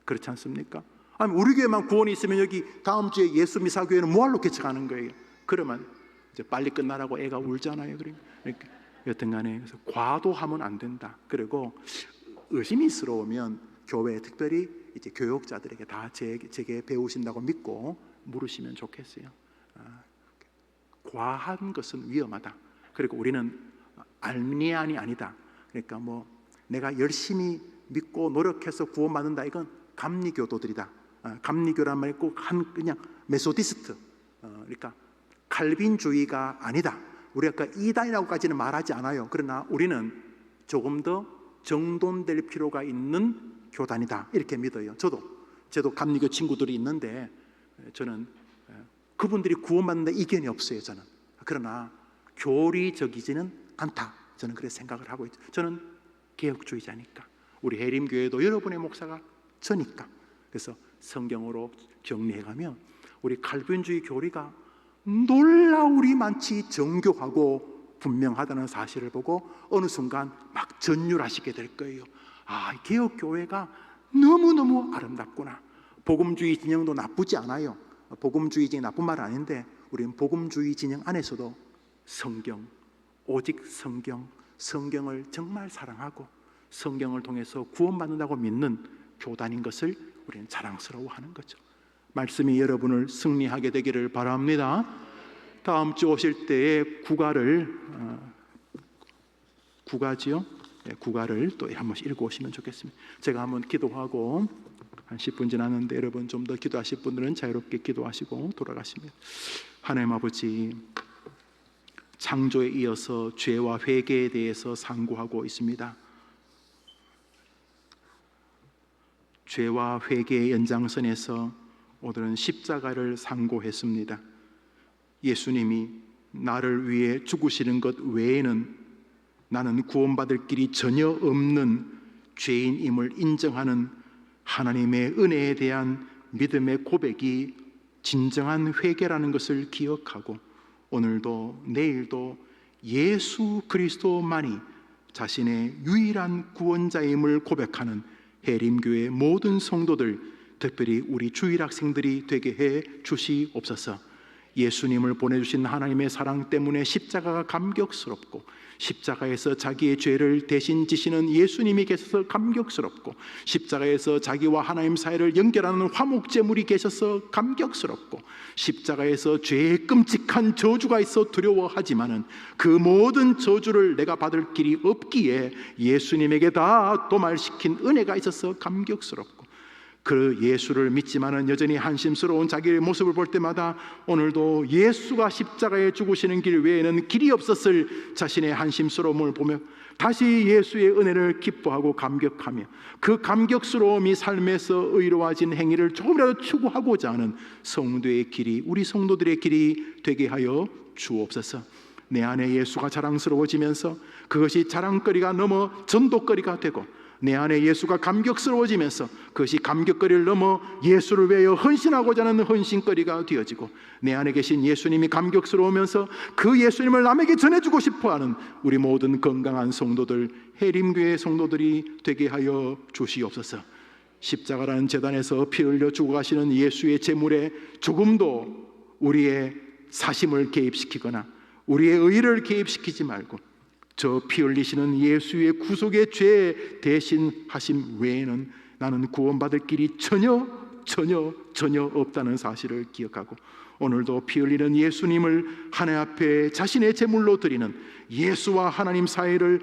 그렇지 않습니까? 아니 우리 교회만 구원이 있으면 여기 다음 주에 예수 미사교회는 뭐하러 개척하는 거예요? 그러면 이제 빨리 끝나라고 애가 울잖아요. 그러니까 여튼간에 그래서 과도하면 안 된다. 그리고 의심스러우면 교회 특별히 이제 교육자들에게 다 제게 배우신다고 믿고 물으시면 좋겠어요. 과한 것은 위험하다. 그리고 우리는 알미니안이 아니다. 그러니까 뭐 내가 열심히 믿고 노력해서 구원받는다. 이건 감리교도들이다. 감리교란 말이 꼭 그냥 메소디스트, 그러니까 칼빈주의가 아니다. 우리가 아까 이단이라고까지는 말하지 않아요. 그러나 우리는 조금 더 정돈될 필요가 있는 교단이다, 이렇게 믿어요. 저도 감리교 친구들이 있는데 저는 그분들이 구원받는다 이견이 없어요. 저는. 그러나 교리적이지는 않다, 저는 그렇게 생각을 하고 있죠. 저는 개혁주의자니까. 우리 해림교회도 여러분의 목사가 저니까. 그래서 성경으로 정리해가면 우리 칼빈주의 교리가 놀라우리 많지 정교하고 분명하다는 사실을 보고 어느 순간 막 전율하시게 될 거예요. 개혁교회가 너무너무 아름답구나. 복음주의 진영도 나쁘지 않아요. 복음주의 진영 나쁜 말은 아닌데 우리는 복음주의 진영 안에서도 성경, 오직 성경을 정말 사랑하고 성경을 통해서 구원받는다고 믿는 교단인 것을 우리는 자랑스러워하는 거죠. 말씀이 여러분을 승리하게 되기를 바랍니다. 다음 주 오실 때에 구가를 또 한 번씩 읽어오시면 좋겠습니다. 제가 한번 기도하고 한 10분 지났는데 여러분 좀 더 기도하실 분들은 자유롭게 기도하시고 돌아가십니다. 하나님 아버지, 창조에 이어서 죄와 회개에 대해서 상고하고 있습니다. 죄와 회개의 연장선에서 오늘은 십자가를 상고했습니다. 예수님이 나를 위해 죽으시는 것 외에는 나는 구원받을 길이 전혀 없는 죄인임을 인정하는 하나님의 은혜에 대한 믿음의 고백이 진정한 회개라는 것을 기억하고 오늘도 내일도 예수 그리스도만이 자신의 유일한 구원자임을 고백하는 해림교회 모든 성도들, 특별히 우리 주일학생들이 되게 해 주시옵소서. 예수님을 보내주신 하나님의 사랑 때문에 십자가가 감격스럽고 십자가에서 자기의 죄를 대신 지시는 예수님이 계셔서 감격스럽고 십자가에서 자기와 하나님 사이를 연결하는 화목제물이 계셔서 감격스럽고 십자가에서 죄의 끔찍한 저주가 있어 두려워하지만은 그 모든 저주를 내가 받을 길이 없기에 예수님에게 다 도말시킨 은혜가 있어서 감격스럽고 그 예수를 믿지만은 여전히 한심스러운 자기의 모습을 볼 때마다 오늘도 예수가 십자가에 죽으시는 길 외에는 길이 없었을 자신의 한심스러움을 보며 다시 예수의 은혜를 기뻐하고 감격하며 그 감격스러움이 삶에서 의로워진 행위를 조금이라도 추구하고자 하는 성도의 길이, 우리 성도들의 길이 되게 하여 주옵소서. 내 안에 예수가 자랑스러워지면서 그것이 자랑거리가 넘어 전도거리가 되고 내 안에 예수가 감격스러워지면서 그것이 감격거리를 넘어 예수를 위하여 헌신하고자 하는 헌신거리가 되어지고 내 안에 계신 예수님이 감격스러우면서 그 예수님을 남에게 전해주고 싶어하는 우리 모든 건강한 성도들, 해림교회 성도들이 되게 하여 주시옵소서. 십자가라는 제단에서 피 흘려 죽어가시는 예수의 제물에 조금도 우리의 사심을 개입시키거나 우리의 의를 개입시키지 말고 저 피 흘리시는 예수의 구속의 죄 대신 하심 외에는 나는 구원받을 길이 전혀 없다는 사실을 기억하고 오늘도 피 흘리는 예수님을 하나님 앞에 자신의 제물로 드리는 예수와 하나님 사이를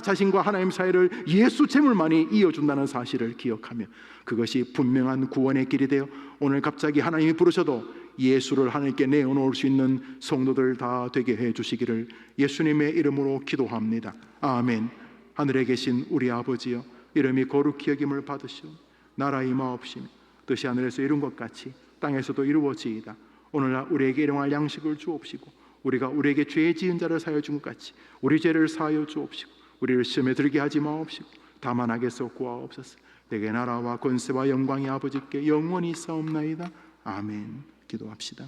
자신과 하나님 사이를 예수 제물만이 이어준다는 사실을 기억하며 그것이 분명한 구원의 길이 되어 오늘 갑자기 하나님이 부르셔도 예수를 하나님께 내어놓을 수 있는 성도들 다 되게 해주시기를 예수님의 이름으로 기도합니다. 아멘. 하늘에 계신 우리 아버지여, 이름이 거룩히 여김을 받으시오. 나라 임하옵시며 뜻이 하늘에서 이룬 것 같이 땅에서도 이루어지이다. 오늘날 우리에게 일용할 양식을 주옵시고 우리가 우리에게 죄 지은 자를 사하여 준 것 같이 우리 죄를 사하여 주옵시고 우리를 시험에 들게 하지 마옵시고 다만 악에서 구하옵소서. 내게 나라와 권세와 영광이 아버지께 영원히 있사옵나이다. 아멘. 기도합시다.